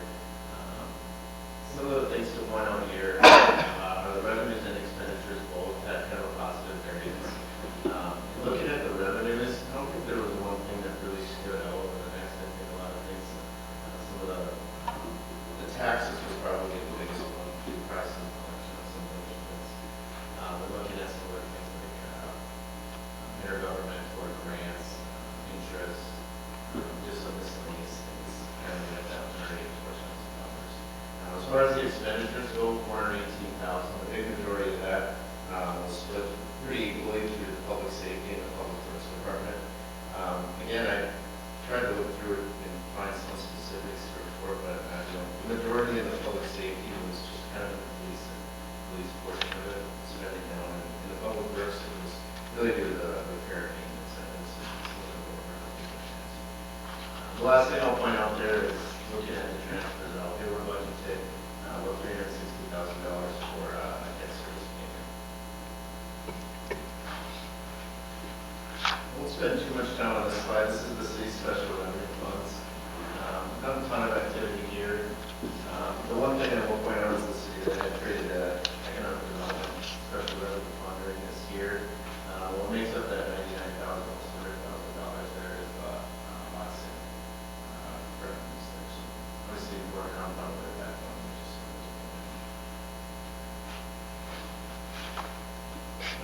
some of the things to point out here are the revenues and expenditures both had kind of a positive variance. Looking at the revenues, I don't think there was one thing that really stood out over the next. I think a lot of things, some of the taxes was probably the biggest one, the price and collection of some of those things. We're looking at some of the things like intergovernmental or grants, interest, just some miscellaneous things, kind of at that $184,000. As far as the expenditures go, $418,000, the big majority of that was split pretty equally through the public safety and the public works department. Again, I tried to look through it and find some specifics to report, but the majority of the public safety was just kind of the police portion of it, spending down. And in the public works, it was really due to the repair maintenance and the last thing I'll point out there is looking at the transfers out. They were budgeted about $360,000 for a debt service payment. I won't spend too much time on this slide. This is the city's special revenue funds. Not a ton of activity here. The one thing I will point out is the city that had created an economic development special revenue fund during this year. What makes up that $99,000, almost $100,000 there is lots of revenues there. So obviously we're compounded with that fund, which is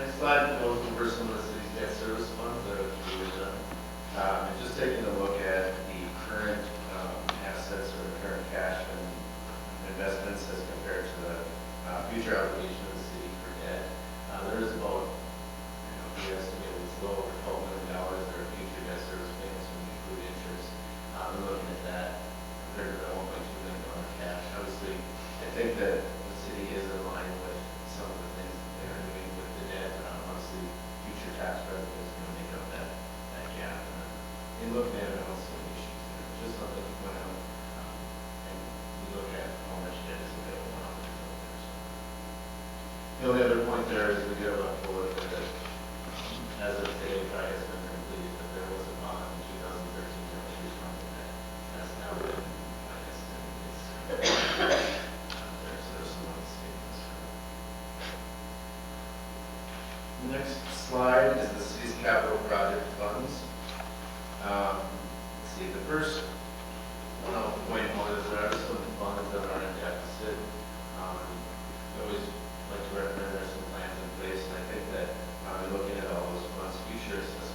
next slide goes over some of the city's debt service funds that are through them. And just taking a look at the current assets or the current cash and investments as compared to the future obligation of the city for debt. There is about, we estimate it's a little over $12 million that are future debt service payments when you include interest. We're looking at that compared to the $1.2 million cash. Obviously, I think that the city is in line with some of the things that they are doing with the debt. Obviously, future tax revenue is going to make up that gap. And looking at it, I don't see any issues there. Just something to point out. And we look at how much debt is available out there. The only other point there is we do have a bullet that, as of today, probably has been completed, but there was a bond in 2013 that was responded that has now been financed and it's there's some other statements. The next slide is the city's capital project funds. Let's see, the first one I'll point out is there are some funds that are in deficit. I always like to recommend there's some plans in place, and I think that looking at all those funds, future assistance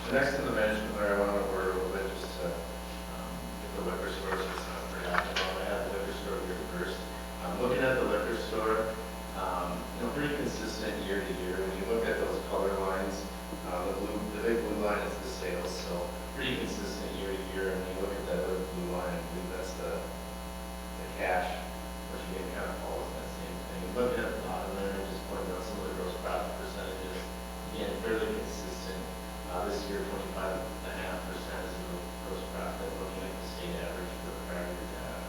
The next in the management there, I want to word a little bit just to get the liquor store, so it's not forgotten about. I have the liquor store here first. Looking at the liquor store, pretty consistent year to year. When you look at those color lines, the big blue line is the sales, so pretty consistent year to year. And when you look at that other blue line, I believe that's the cash, which again kind of follows that same thing. Looking at the bottom there, I just pointed out some of the gross profit percentages. Again, fairly consistent. This year, 25.5% is the gross profit. Looking at the state average for the prior year data,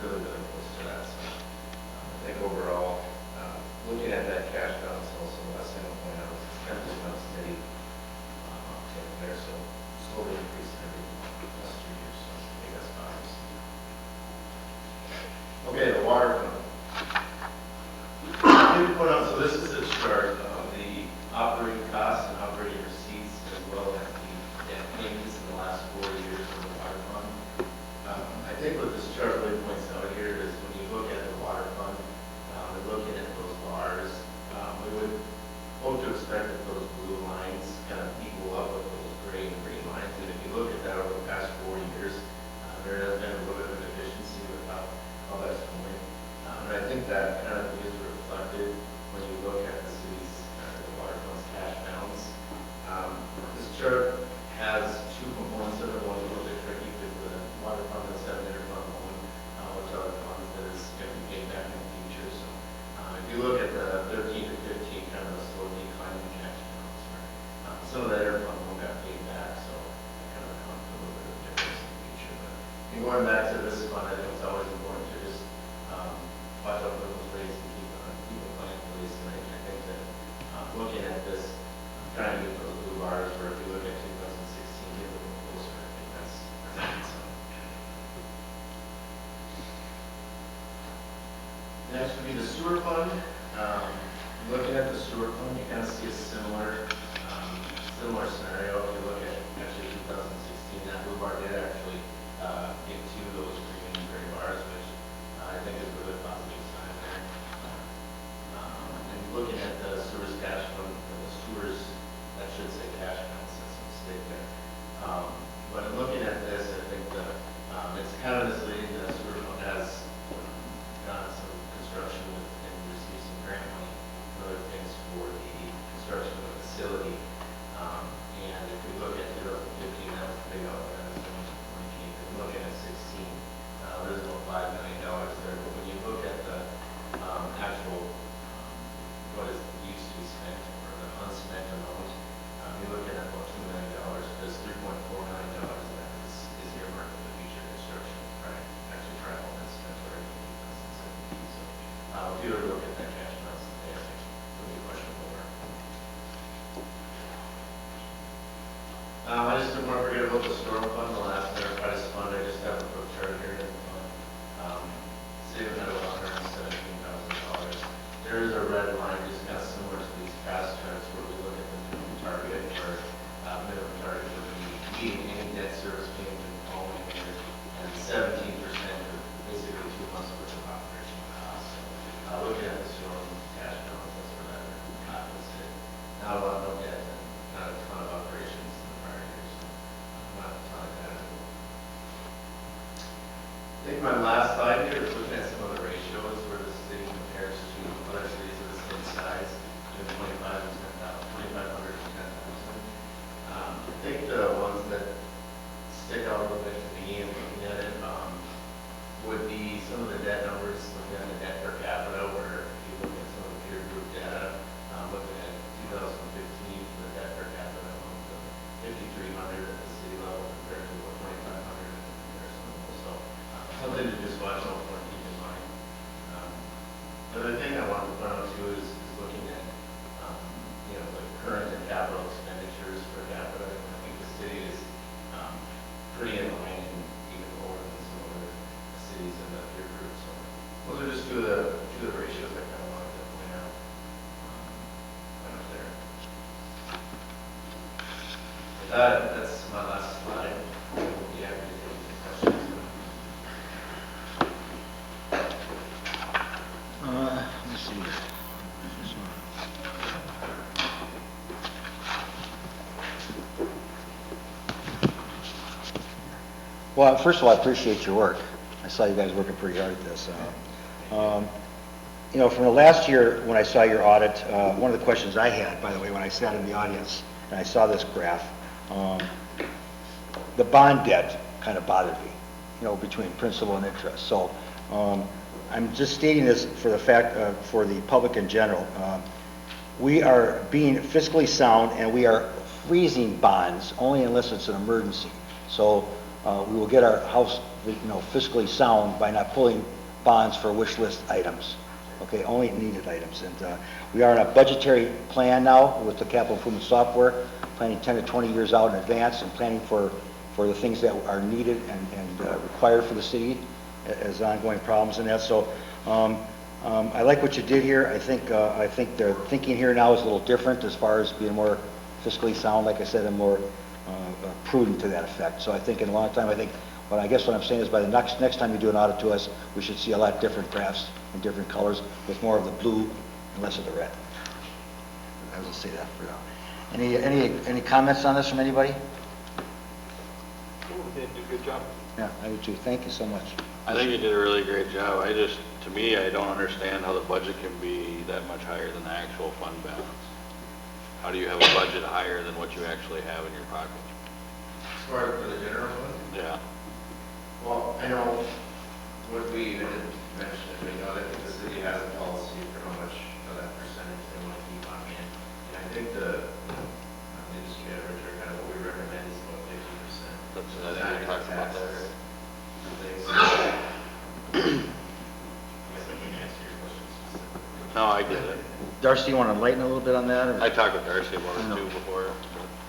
really, really close to that. So I think overall, looking at that cash balance, also the last thing I'll point out is it's 10% steady uptick there, so slowly increasing every last 2 years. So I think that's obvious. Okay, the water fund. I did point out, so this is a chart of the operating costs and operating receipts as well as the debt payments in the last 4 years of the water fund. I think what this chart really points out here is when you look at the water fund, we're looking at those bars, we would hope to expect that those blue lines kind of equal up with those gray and green lines. And if you look at that over the past 4 years, there has been a little bit of a deficiency with how that's going. And I think that kind of is reflected when you look at the city's, the water fund's cash balance. This chart has two components of it. One is a little bit tricky because the water fund does have an interfund loan, which other funds that is going to be paid back in the future. So if you look at the 13 to 15, kind of a slow decline in cash balance, where some of that interfund loan got paid back, so that kind of accounts for a little bit of difference in the future. But going back to this fund, I think it's always important to just watch out for those rates and keep a plan in place. And I think that looking at this, trying to get those blue bars, where if you look at 2016, get a little closer, I think that's awesome. Next would be the sewer fund. Looking at the sewer fund, you kind of see a similar scenario. If you look at actually 2016, that blue bar did actually get to those green and gray bars, which I think is a really positive sign there. And looking at the sewers cash fund, the sewers, that should say cash balance, that's a mistake there. But in looking at this, I think it's kind of misleading. The sewer fund has done some construction and received some grant money and other things for the construction of the facility. And if we look at 2015, that was the big outlet, that was when it came. And looking at 16, there's about $5 million there. But when you look at the actual, what is used to be spent, or the unspent amount, you're looking at about $2 million. There's $3.4 million of that is earmarked for the future construction, right? Actually, try all that spent already in 2017. So if you were to look at that cash balance today, I think it would be questionable. I just didn't want to forget about the storm fund, the last enterprise fund. I just have a quick chart here in the fund. Saving that about $117,000. There is a red line, just kind of similar to these past charts where we look at the minimum target, where minimum target would be meeting any debt service payment in the following year, and 17% of basically 2 months worth of operational costs. So looking at the storm cash balance, that's where that happens. Not a lot of debt and not a ton of operations in the prior years. So not a ton of that. I think my last slide here is looking at some of the ratios where the city compares to other cities of the same size, between 2,500 and 10,000. I think the ones that stick out a little bit to me in looking at it would be some of the debt numbers, looking at the debt per capita, where if you look at some of the peer group data, looking at 2015 for the debt per capita amount of 5,300 at the city level compared to 2,500 in comparison. So something to just watch out for and keep in mind. The other thing I wanted to point out too is looking at the current and capital expenditures per capita. I think the city is pretty in line and even lower than some other cities in the peer group. So those are just two of the ratios I kind of wanted to point out. Right up there. With that, that's my last slide. We'll be happy to take some questions. Let's see. This one. Well, first of all, I appreciate your work. I saw you guys working pretty hard at this. You know, from the last year, when I saw your audit, one of the questions I had, by the way, when I sat in the audience and I saw this graph, the bond debt kind of bothered me, you know, between principal and interest. So I'm just stating this for the fact, for the public in general. We are being fiscally sound and we are freezing bonds only unless it's an emergency. So we will get our house, you know, fiscally sound by not pulling bonds for wish list items. Okay, only needed items. And we are on a budgetary plan now with the capital improvement software, planning 10 to 20 years out in advance and planning for the things that are needed and required for the city as ongoing problems and that. So I like what you did here. I think the thinking here now is a little different as far as being more fiscally sound, like I said, and more prudent to that effect. So I think in a long time, I guess what I'm saying is by the next time you do an audit to us, we should see a lot different graphs in different colors with more of the blue and less of the red. I will say that for now. Any comments on this from anybody? Cool, you did a good job. Yeah, I do too. Thank you so much. I think you did a really great job. To me, I don't understand how the budget can be that much higher than the actual fund balance. How do you have a budget higher than what you actually have in your pocket? As far as for the general fund? Yeah. Well, I know what we even mentioned, you know, I think the city has a policy for how much of that percentage they want to keep on hand. And I think the industry average, or kind of what we recommend is about 50%. That's, I think we talked about that, right? And things. I guess I can answer your question specifically. No, I get it. Darcy, you want to enlighten a little bit on that? Or? I talked with Darcy about it too before.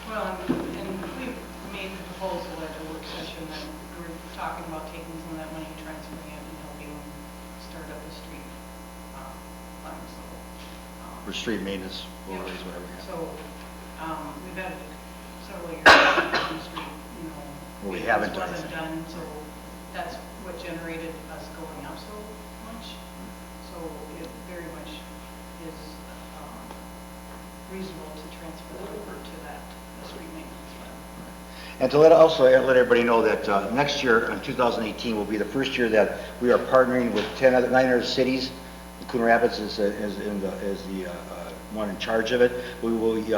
Well, and we've made the proposal at the work session that we're talking about taking some of that money and transferring it and helping start up the street fund, so. For street maintenance, Yeah. roadways, whatever. Yeah. So, we've had several years on the street, you know. Well, we haven't done Wasn't anything. done, so that's what generated us going up so much. So it very much is reasonable to transfer that over to the street maintenance fund. And to let everybody know that next year, in 2018, will be the first year that we are partnering with 9 other cities. Coon Rapids is the one in charge of it. We will be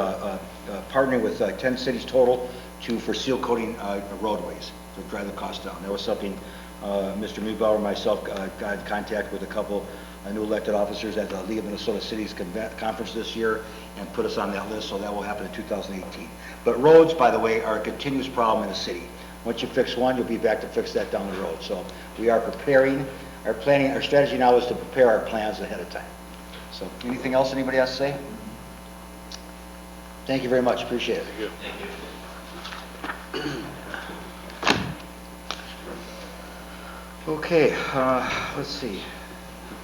partnering with 10 cities total for seal coating roadways to drive the cost down. That was something Mr. Neubauer and myself got in contact with a couple new elected officers at the League of Minnesota Cities conference this year and put us on that list, so that will happen in 2018. But roads, by the way, are a continuous problem in the city. Once you fix one, you'll be back to fix that down the road. So we are preparing, our strategy now is to prepare our plans ahead of time. So anything else anybody has to say? Thank you very much, appreciate it. Thank you. Okay, let's see.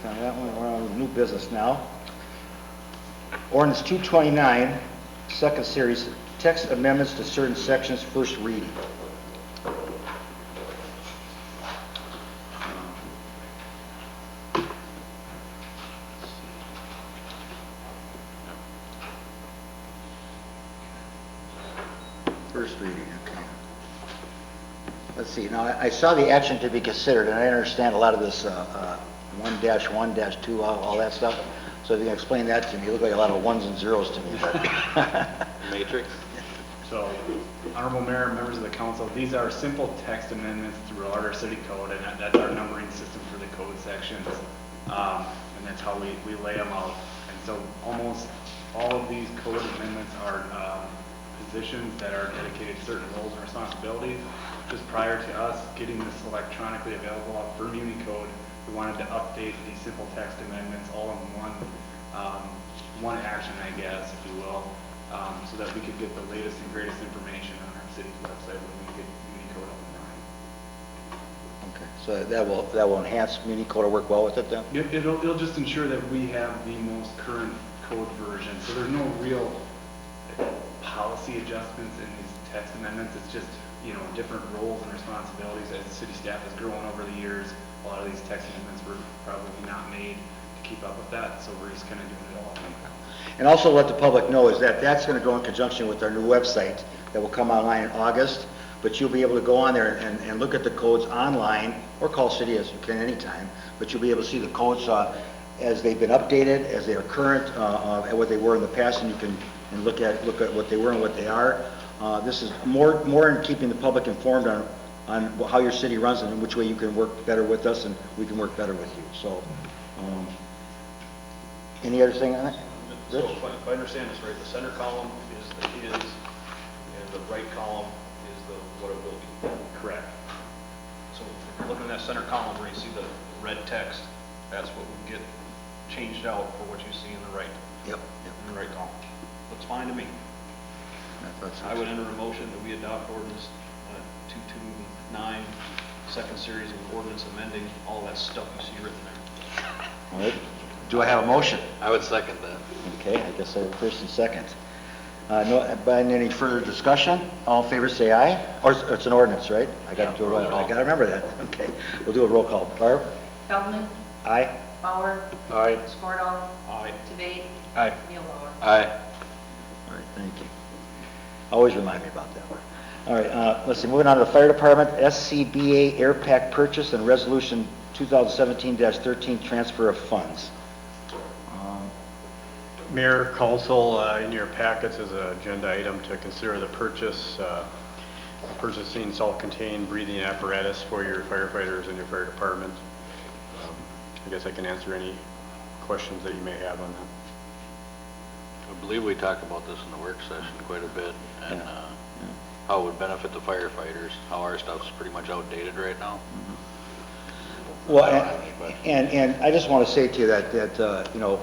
Now that one, we're on new business now. Ordinance 229, second series, text amendments to certain sections, first reading. First reading, okay. Let's see, now I saw the action to be considered, and I understand a lot of this 1-1-2, all that stuff. So if you can explain that to me, you look like a lot of ones and zeros to me. But Matrix? So, Honorable Mayor, members of the council, these are simple text amendments throughout our city code, and that's our numbering system for the code sections. And that's how we lay them out. And so almost all of these code amendments are positions that are dedicated to certain roles and responsibilities. Just prior to us getting this electronically available for MuniCode, we wanted to update these simple text amendments all in one action, I guess, if you will, so that we could get the latest and greatest information on our city's website when we get MuniCode up and running. okay, so that will enhance MuniCode to work well with it then? It'll just ensure that we have the most current code version. So there's no real policy adjustments in these text amendments. It's just, you know, different roles and responsibilities as the city staff has grown over the years. A lot of these text amendments were probably not made to keep up with that, so we're just kind of doing it all. And also let the public know is that that's going to go in conjunction with our new website that will come online in August, but you'll be able to go on there and look at the codes online, or call city as you can anytime, but you'll be able to see the codes as they've been updated, as they are current, and what they were in the past, and you can look at what they were and what they are. This is more in keeping the public informed on how your city runs and in which way you can work better with us and we can work better with you. So, any other thing on it? So if I understand this right, the center column is the is, and the right column is the what it will be. Correct. So if you're looking at that center column where you see the red text, that's what would get changed out for what you see in the right, Yep. in the right column. Looks fine to me. That's I would enter a motion that we adopt ordinance 229, second series of ordinance amending all that stuff you see written there. all right. Do I have a motion? I would second that. Okay, I guess I have first and second. No, but any further discussion? All in favor, say aye. Or it's an ordinance, right? I got to do a roll call. I got to remember that. Okay, we'll do a roll call. Barb? Feldman, Aye. Bauer, Aye. Skordal, Aye. Debate, Aye. Mueller. Aye. All right, thank you. Always remind me about that one. All right, let's see, moving on to the fire department, SCBA air pack purchase and resolution 2017-13 transfer of funds. Mayor, council, in your packets is an agenda item to consider the purchasing self-contained breathing apparatus for your firefighters and your fire department. I guess I can answer any questions that you may have on that. I believe we talked about this in the work session quite a bit, and Yeah. how it would benefit the firefighters, how our stuff's pretty much outdated right now. Well, I don't have any questions. and I just want to say to you that you know,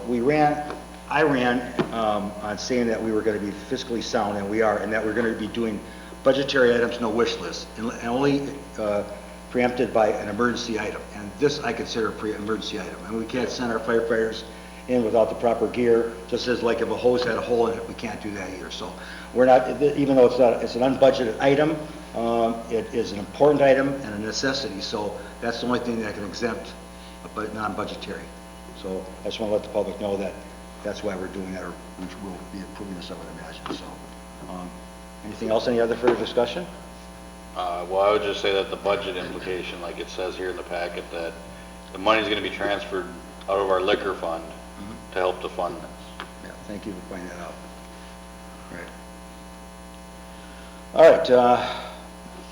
I ran on saying that we were going to be fiscally sound, and we are, and that we're going to be doing budgetary items, no wish list, and only preempted by an emergency item. And this I consider a pre-emergency item. And we can't send our firefighters in without the proper gear, just as like if a hose had a hole in it, we can't do that either. So we're not, even though it's an unbudgeted item, it is an important item and a necessity. So that's the only thing that can exempt, but non-budgetary. So I just want to let the public know that that's why we're doing that, or we will be approving this, I would imagine. So, anything else? Any other further discussion? Well, I would just say that the budget implication, like it says here in the packet, that the money's gonna be transferred out of our liquor fund to help to fund this. Yeah, thank you for pointing that out. Right. All right,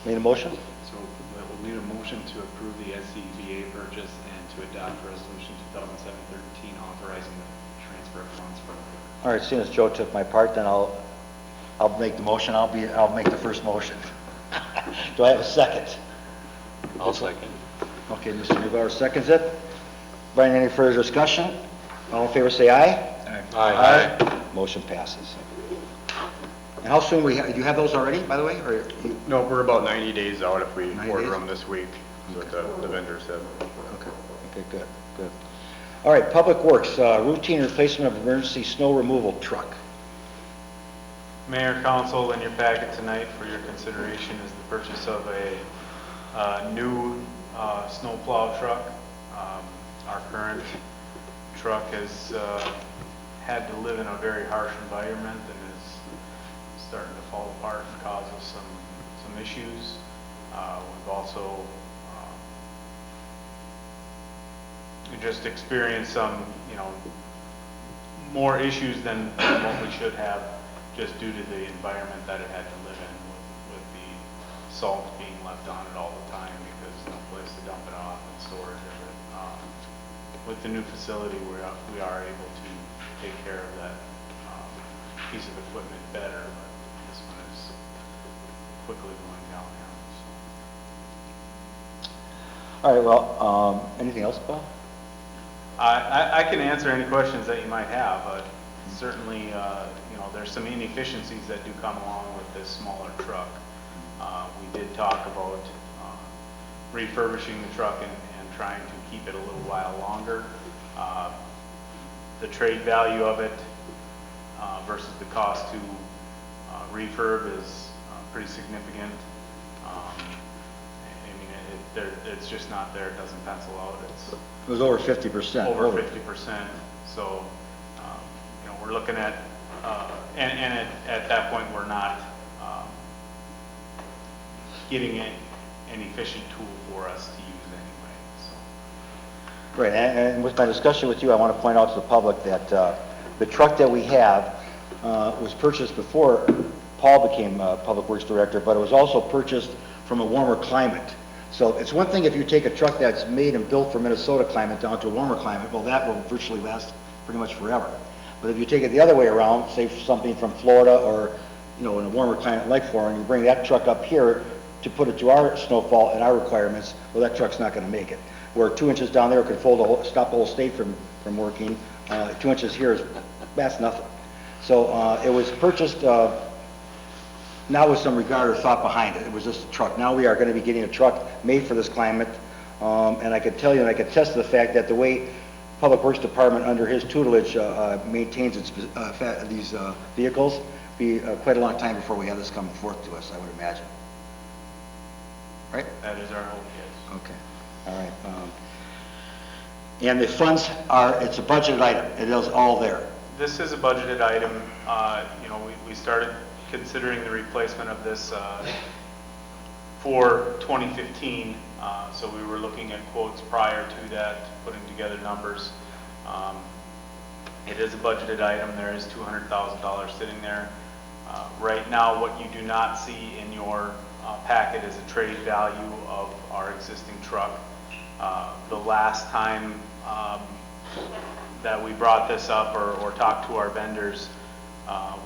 made a motion? So we'll need a motion to approve the SCBA purchase and to adopt resolution 2007-13 authorizing the transfer of funds from. All right, seeing as Joe took my part, then I'll make the motion. I'll make the first motion. Do I have a second? I'll second. Okay, Mr. Neubauer seconds it. Brian, any further discussion? All in favor, say aye. Aye. Motion passes. And how soon do you have those already, by the way, or you? No, we're about 90 days out if we 90 order days? them this week, is what the vendor said. Okay, good. All right, Public Works, routine replacement of emergency snow removal truck. Mayor, council, in your packet tonight for your consideration is the purchase of a new snowplow truck. Our current truck has had to live in a very harsh environment and is starting to fall apart and cause us some issues. We've also we just experienced some, more issues than what we should have, just due to the environment that it had to live in, with the salt being left on it all the time because no place to dump it off and storage of it. With the new facility, we are able to take care of that piece of equipment better, but this one is quickly going downhill. All right, well, anything else, Paul? I can answer any questions that you might have, but certainly, there's some inefficiencies that do come along with this smaller truck. We did talk about refurbishing the truck and trying to keep it a little while longer. The trade value of it versus the cost to refurb is pretty significant. It's just not there. It doesn't pencil out. It was over 50%. Over 50%. So, we're looking at, and at that point, we're not getting an efficient tool for us to use anyway, so. Right, and with my discussion with you, I want to point out to the public that the truck that we have was purchased before Paul became Public Works Director, but it was also purchased from a warmer climate. So it's one thing if you take a truck that's made and built for Minnesota climate down to a warmer climate, well, that will virtually last pretty much forever. But if you take it the other way around, say something from Florida or, you know, in a warmer climate like Florida, and you bring that truck up here to put it to our snowfall and our requirements, well, that truck's not going to make it. Where 2 inches down there could stop the whole state from working, 2 inches here that's nothing. So it was purchased not with some regard or thought behind it. It was just a truck. Now we are going to be getting a truck made for this climate, and I could tell you, and I could attest to the fact that the way Public Works Department under his tutelage maintains these vehicles, be quite a long time before we have this come forth to us, I would imagine. Right? That is our hope, yes. Okay. All right. And the funds are, it's a budgeted item. It is all there. This is a budgeted item. You know, we started considering the replacement of this for 2015. So we were looking at quotes prior to that, putting together numbers. It is a budgeted item. There is $200,000 sitting there. Right now, what you do not see in your packet is a trade value of our existing truck. The last time that we brought this up or talked to our vendors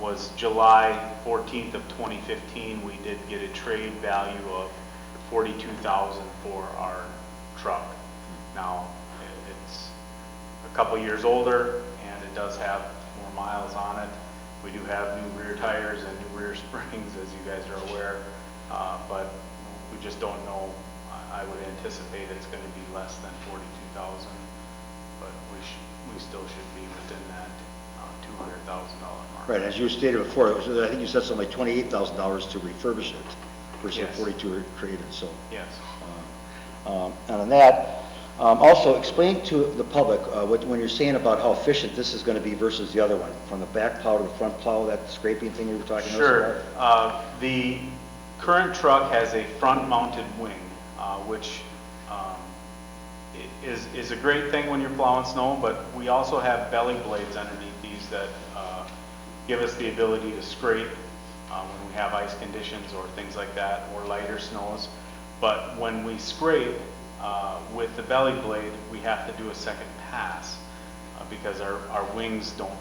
was July 14th of 2015. We did get a trade value of $42,000 for our truck. Now, it's a couple years older and it does have more miles on it. We do have new rear tires and new rear springs, as you guys are aware, but we just don't know. I would anticipate it's going to be less than $42,000, but we still should be within that $200,000 mark. Right, as you stated before, I think you said something like $28,000 to refurbish it versus Yes. 42 traded. So, Yes. and on that, also explain to the public when you're saying about how efficient this is going to be versus the other one, from the back plow to the front plow, that scraping thing you were talking Sure. about. The current truck has a front-mounted wing, which is a great thing when you're plowing snow, but we also have belly blades underneath these that give us the ability to scrape when we have ice conditions or things like that, or lighter snows. But when we scrape with the belly blade, we have to do a second pass because our wings don't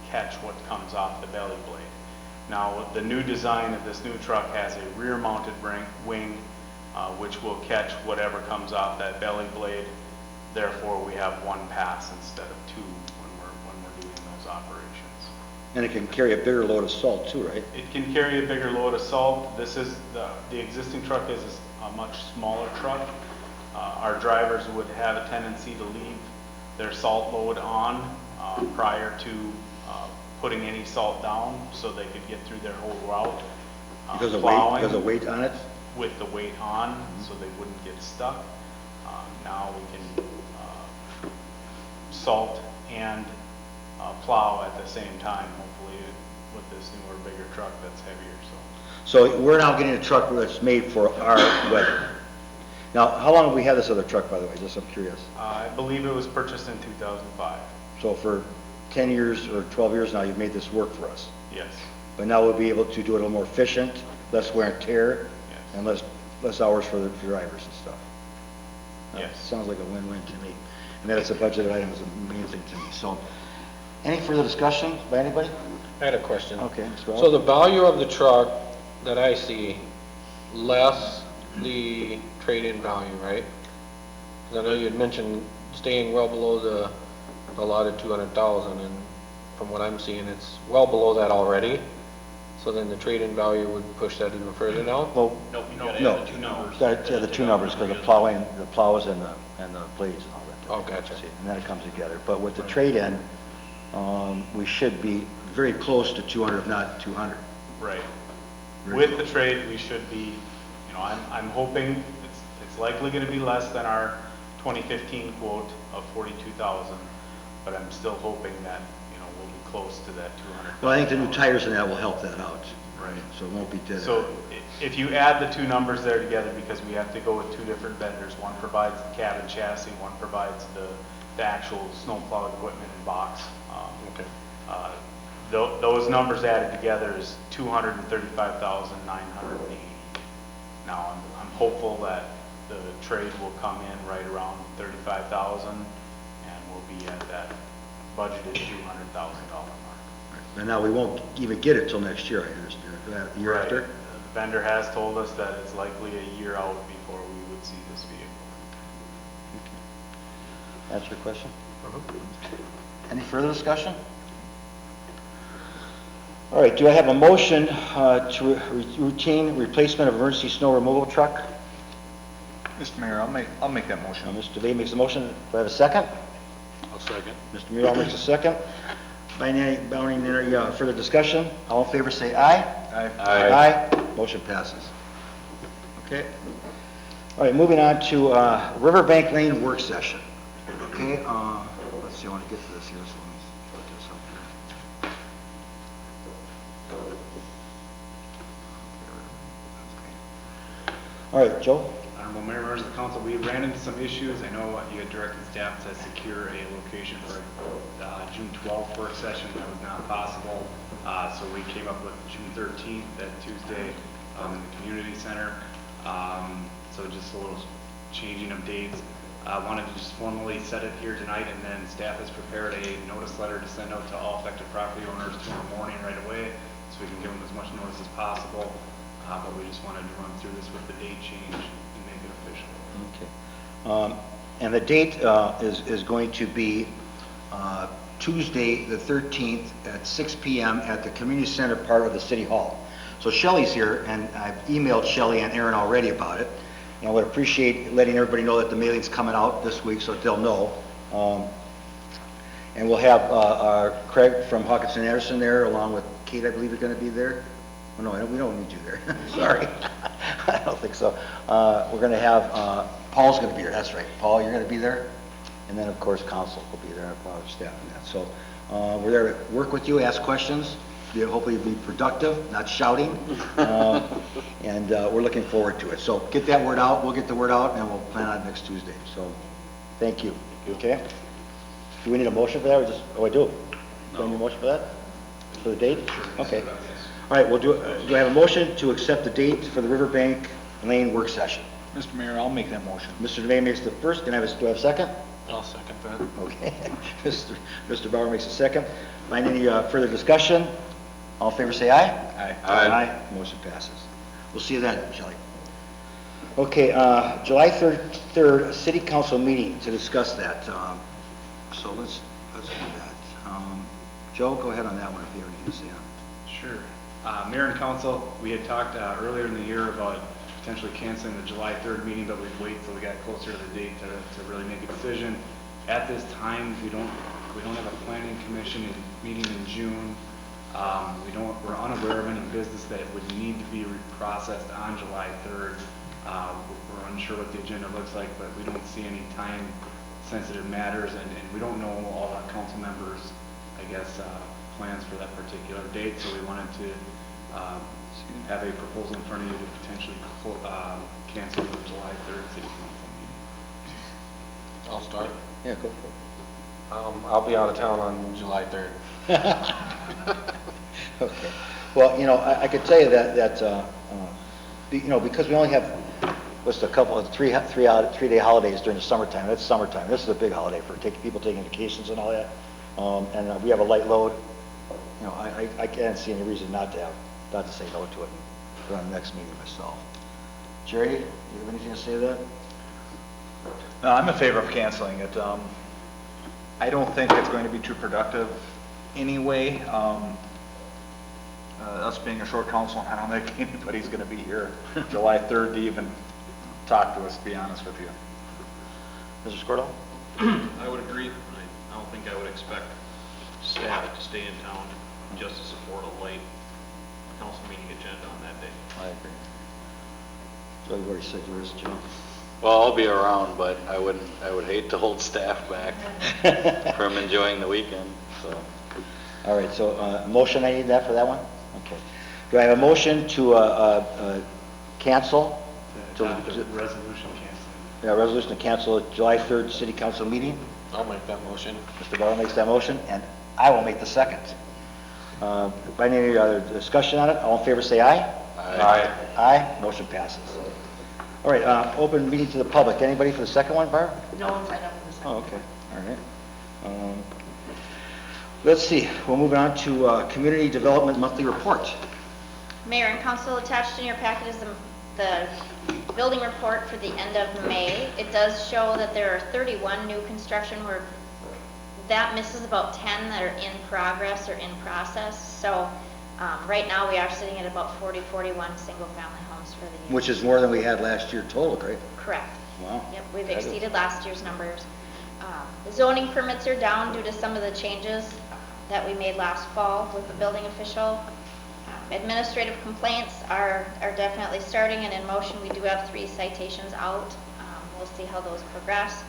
catch what comes off the belly blade. Now, the new design of this new truck has a rear-mounted wing, which will catch whatever comes off that belly blade. Therefore, we have one pass instead of two when we're doing those operations. And it can carry a bigger load of salt too, right? It can carry a bigger load of salt. This is the existing truck is a much smaller truck. Our drivers would have a tendency to leave their salt load on prior to putting any salt down, so they could get through their whole route. Because of plowing weight on it? with the weight on, so they wouldn't get stuck. Now we can salt and plow at the same time, hopefully with this newer, bigger truck that's heavier. So we're now getting a truck that's made for our weather. Now, how long have we had this other truck, by the way? Just I'm curious. I believe it was purchased in 2005. So for 10 years or 12 years now, you've made this work for us. Yes. But now we'll be able to do it a little more efficient, less wear and tear, Yes. and less hours for the drivers and stuff. Yes. Sounds like a win-win to me. And that it's a budgeted item is the main thing to me. So, any further discussion by anybody? I had a question. Okay, Mr. Wells? So the value of the truck that I see, less the trade-in value, right? 'Cause I know you had mentioned staying well below the allotted 200,000, and from what I'm seeing, it's well below that already. So then the trade-in value would push that even further down? Well, Nope, you gotta no, add the two numbers. the two numbers, because the plows and the blades and all that. Oh, gotcha. And then it comes together. But with the trade-in, we should be very close to 200, if not 200. Right. With the trade, we should be, you know, I'm hoping it's likely going to be less than our 2015 quote of 42,000, but I'm still hoping that, you know, we'll be close to that 200. Well, I think the new tires and that will help that out. Right. So it won't be dead. So if you add the two numbers there together, because we have to go with two different vendors, one provides the cabin chassis, one provides the actual snowplow equipment and box. Okay. Those numbers added together is 235,980. Now, I'm hopeful that the trade will come in right around 35,000, and we'll be at that budgeted $200,000 mark. And now we won't even get it till next year, I understand. The year Right. after? The vendor has told us that it's likely a year out before we would see this vehicle. Answer your question? Any further discussion? All right, do I have a motion to routine replacement of emergency snow removal truck? Mr. Mayor, I'll make that motion. Mr. Lee makes a motion. Do I have a second? I'll second. Mr. Mule makes a second. Bounding any further discussion? All in favor say aye. Aye. Aye. Motion passes. Okay. All right, moving on to Riverbank Lane work session. Okay, let's see, I want to get to this here, so let me put this up here. All right, Joe? Honorable Mayor, members of the council, we ran into some issues. I know you had directed staff to secure a location for June 12th work session. That was not possible. So we came up with June 13th, that Tuesday, in the community center. So just a little changing of dates. I wanted to just formally set it here tonight, and then staff has prepared a notice letter to send out to all affected property owners tomorrow morning right away, so we can give them as much notice as possible. But we just wanted to run through this with the date change and make it official. Okay. And the date is going to be Tuesday, the 13th at 6 p.m. at the community center part of the city hall. So Shelley's here, and I've emailed Shelley and Aaron already about it. And I would appreciate letting everybody know that the mailing's coming out this week, so that they'll know. And we'll have Craig from Hawkinson Anderson there, along with Kate, I believe, is going to be there. Oh, no, we don't need you there. Sorry. I don't think so. We're going to have, Paul's going to be there. That's right. Paul, you're going to be there. And then, of course, council will be there, staff and that. So we're there to work with you, ask questions, hopefully be productive, not shouting. And we're looking forward to it. So get that word out. We'll get the word out, and we'll plan on it next Tuesday. So thank you. Okay? Do we need a motion for that? Or just, oh, I do. Do I need a motion for that? For the date? Okay. All right, well, do I have a motion to accept the date for the Riverbank Lane work session? Mr. Mayor, I'll make that motion. Mr. DeVay makes the first. Do I have a second? I'll second that. Okay. Mr. Bauer makes a second. Mind any further discussion? All in favor say aye. Aye. Aye. Motion passes. We'll see you then, Shelley. Okay, July 3rd, City Council meeting to discuss that. So let's do that. Joe, go ahead on that one if you have anything to say on it. Sure. Mayor and council, we had talked earlier in the year about potentially canceling the July 3rd meeting, but we'd wait till we got closer to the date to really make a decision. At this time, we don't have a planning commission meeting in June. We're unaware of any business that would need to be processed on July 3rd. We're unsure what the agenda looks like, but we don't see any time-sensitive matters, and we don't know all our council members, I guess, plans for that particular date, so we wanted to have a proposal in front of you to potentially cancel the July 3rd city council meeting. I'll start. Yeah, go for I'll be out of town on July 3rd. it. Okay. Well, I could tell you that because we only have, what's a couple of three-day holidays during the summertime. That's summertime. This is a big holiday for people taking vacations and all that. And we have a light load. I can't see any reason not to say no to it and put on the next meeting myself. Jerry, do you have anything to say to that? No, I'm in favor of canceling it. I don't think it's going to be too productive anyway. Us being a short council, I don't think anybody's going to be here July 3rd to even talk to us, to be honest with you. Mr. Scordahl? I would agree. I don't think I would expect staff to stay in town just to support a late council meeting agenda on that day. I agree. So you've already said yours, Joe. Well, I'll be around, but I would hate to hold staff back from enjoying the weekend, so. All right, so, motion, I need that for that one? Okay. Do I have a motion to, cancel? To adopt a resolution canceling. Yeah, resolution to cancel the July 3rd city council meeting. I'll make that motion. Mr. Barrow makes that motion, and I will make the second. By any other discussion on it, all in favor say aye. Aye. Aye, motion passes. All right, open meeting to the public. Anybody for the second one, Barb? No one signed up for this. Oh, okay, all right. Let's see, we'll move on to Community Development Monthly Report. Mayor and council, attached in your packet is the building report for the end of May. It does show that there are 31 new construction where that misses about 10 that are in progress or in process. So right now we are sitting at about 40, 41 single-family homes for the year. Which is more than we had last year total, right? Correct. Wow. Yep, we've That is- exceeded last year's numbers. The zoning permits are down due to some of the changes that we made last fall with the building official. Administrative complaints are definitely starting and in motion. We do have 3 citations out. We'll see how those progress.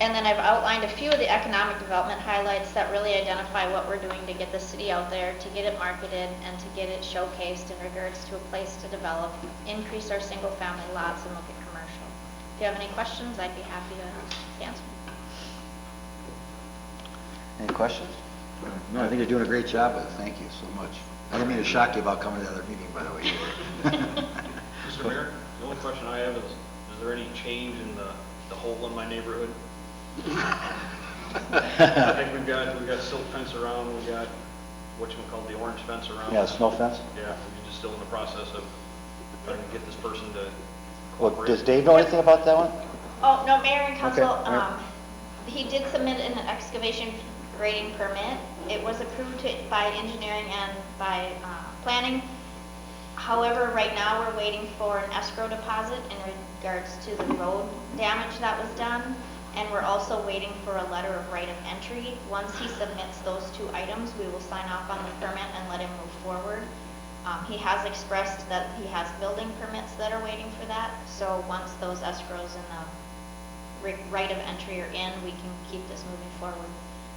And then I've outlined a few of the economic development highlights that really identify what we're doing to get the city out there, to get it marketed, and to get it showcased in regards to a place to develop, increase our single-family lots, and look at commercial. If you have any questions, I'd be happy to answer. Any questions? No, I think you're doing a great job with it. Thank you so much. I didn't mean to shock you about coming to the other meeting, by the way. Mr. Mayor, the only question I have is there any change in the hole in my neighborhood? I think we've got silk fence around, we've got whatchamacallit, the orange fence around. Yeah, snow fence? Yeah, we're just still in the process of trying to get this person to Well, cooperate. does Dave know anything about that one? Oh, no, Mayor and Council, Okay, all right. he did submit an excavation grading permit. It was approved by engineering and by planning. However, right now, we're waiting for an escrow deposit in regards to the road damage that was done, and we're also waiting for a letter of right of entry. Once he submits those 2 items, we will sign off on the permit and let him move forward. He has expressed that he has building permits that are waiting for that, so once those escrows and the right of entry are in, we can keep this moving forward.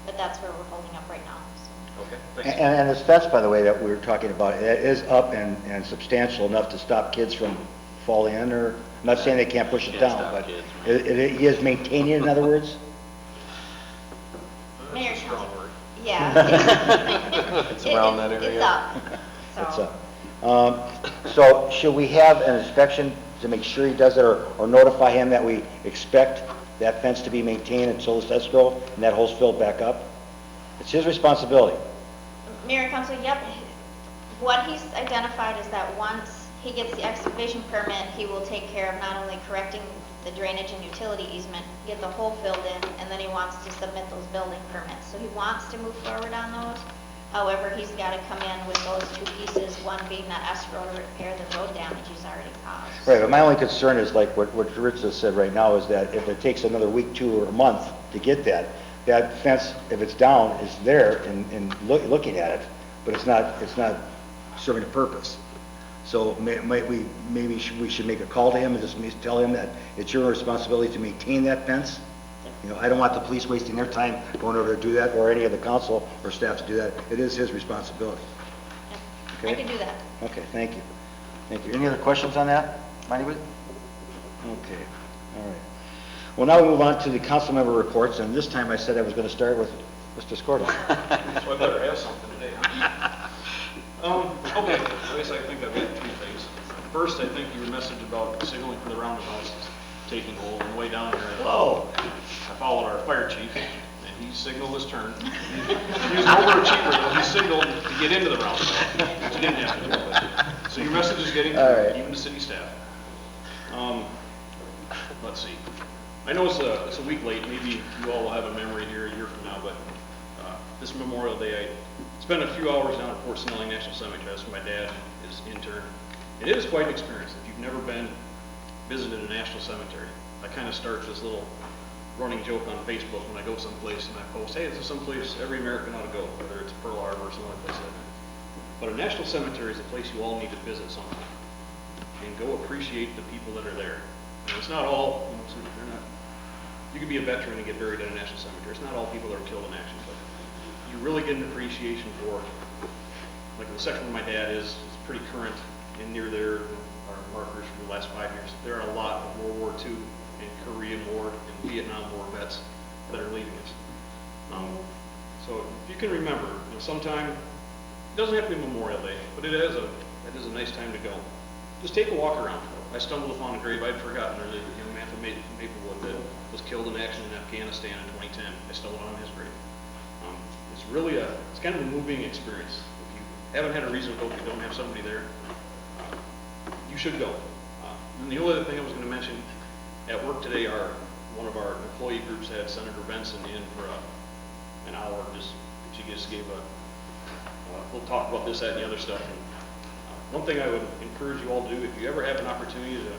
But that's where we're holding up right now. So. Okay, thanks. And this fence, by the way, that we were talking about, it is up and substantial enough to stop kids from falling in, or, I'm not saying they can't push it Can't down, stop but kids, he is maintaining it, in other words? Mayor, That's a strong word. Yeah. It's around that area. It's up. It's So, up. So should we have an inspection to make sure he does it, or notify him that we expect that fence to be maintained until this escrow and that hole's filled back up? It's his responsibility. Mayor and Council, yep. What he's identified is that once he gets the excavation permit, he will take care of not only correcting the drainage and utility easement, get the hole filled in, and then he wants to submit those building permits. So he wants to move forward on those. However, he's got to come in with those 2 pieces, one being that escrow to repair the road damage he's already caused. Right, but my only concern is like what Rich just said right now, is that if it takes another week, 2, or a month to get that fence, if it's down, is there and looking at it, but it's not serving a purpose. So maybe we should make a call to him and just tell him that it's your responsibility to maintain that fence. You know, I don't want the police wasting their time going over to do that, or any of the council or staff to do that. It is his responsibility. Yep. Okay? I can do that. Okay, thank you. Thank you. Any other questions on that, anybody? Okay, all right. Well, now we move on to the council member reports, and this time I said I was going to start with Mr. Skorda. So I better have something today, huh? Okay, I guess I think I've got 3 things. First, I think your message about signaling for the roundabouts is taking hold. On the way down here, I followed our fire chief, and he signaled his turn. He was an overachiever, though. He signaled to get into the roundabout, which he didn't have to do. So your message is getting All through, right. even to city staff. Let's see. I know it's a week late. Maybe you all will have a memory here a year from now, but this Memorial Day, I spent a few hours down at Fort Snelling National Cemetery. That's where my dad is interned. And it is quite an experience. If you've never visited a national cemetery, I kind of start this little running joke on Facebook when I go someplace and I post, hey, this is someplace every American ought to go, whether it's Pearl Harbor or some other place like that. But a national cemetery is a place you all need to visit sometime and go appreciate the people that are there. And it's not all, you could be a veteran and get buried in a national cemetery. It's not all people that are killed in action, but you you really get an appreciation for, like the section where my dad is pretty current and near there, our markers for the last 5 years. There are a lot of World War II and Korean War and Vietnam War vets that are leaving us. So if you can remember, sometime, it doesn't have to be Memorial Day, but it is a nice time to go. Just take a walk around. I stumbled upon a grave I'd forgotten. There's a young man from Maplewood that was killed in action in Afghanistan in 2010. I stumbled on his grave. It's kind of a moving experience. If you haven't had a reason to go, if you don't have somebody there, you should go. And the only other thing I was going to mention, at work today, one of our employee groups had Senator Benson in for an hour. She just gave we'll talk about this, that, and the other stuff. And, one thing I would encourage you all to do, if you ever have an opportunity to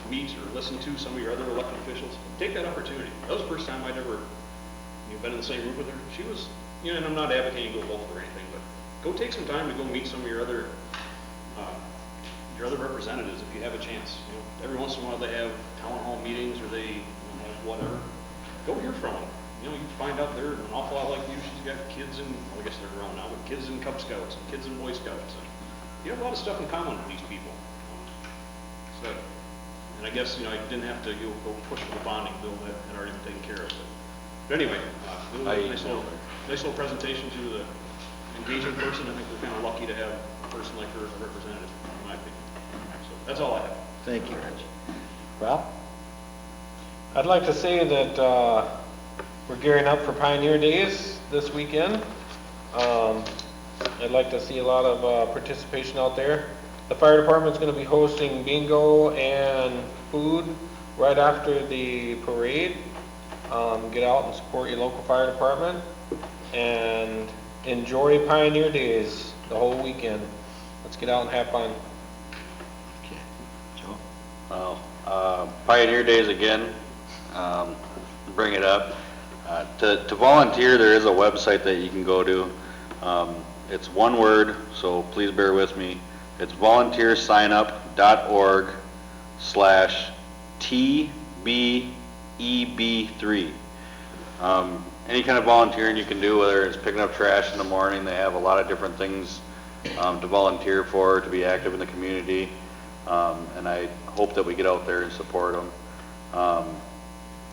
meet or listen to some of your other elected officials, take that opportunity. That was the first time I'd ever been in the same room with her. She was, and I'm not advocating go vote for anything, but go take some time to go meet some of your other representatives if you have a chance. Every once in a while they have town hall meetings or they have whatever. Go hear from them. You find out they're an awful lot like you. She's got kids in, well, I guess they're grown now, but kids in Cub Scouts and kids in Boy Scouts. And you have a lot of stuff in common with these people. And I guess, I didn't have to go push for the bonding bill that had already been taken care of. But anyway, it was a nice little presentation to the engaging person. I think we're kind of lucky to have a person like her as a representative, in my opinion. So that's all I have. Thank you, Rich. Rob? I'd like to say that we're gearing up for Pioneer Days this weekend. I'd like to see a lot of participation out there. The fire department's going to be hosting bingo and food right after the parade. Get out and support your local fire department and enjoy Pioneer Days the whole weekend. Let's get out and have fun. Okay. Joe? Well, Pioneer Days again, bring it up. To volunteer, there is a website that you can go to. It's one word, so please bear with me. It's volunteersignup.org/TBEB3. Any kind of volunteering you can do, whether it's picking up trash in the morning. They have a lot of different things to volunteer for, to be active in the community. And I hope that we get out there and support them.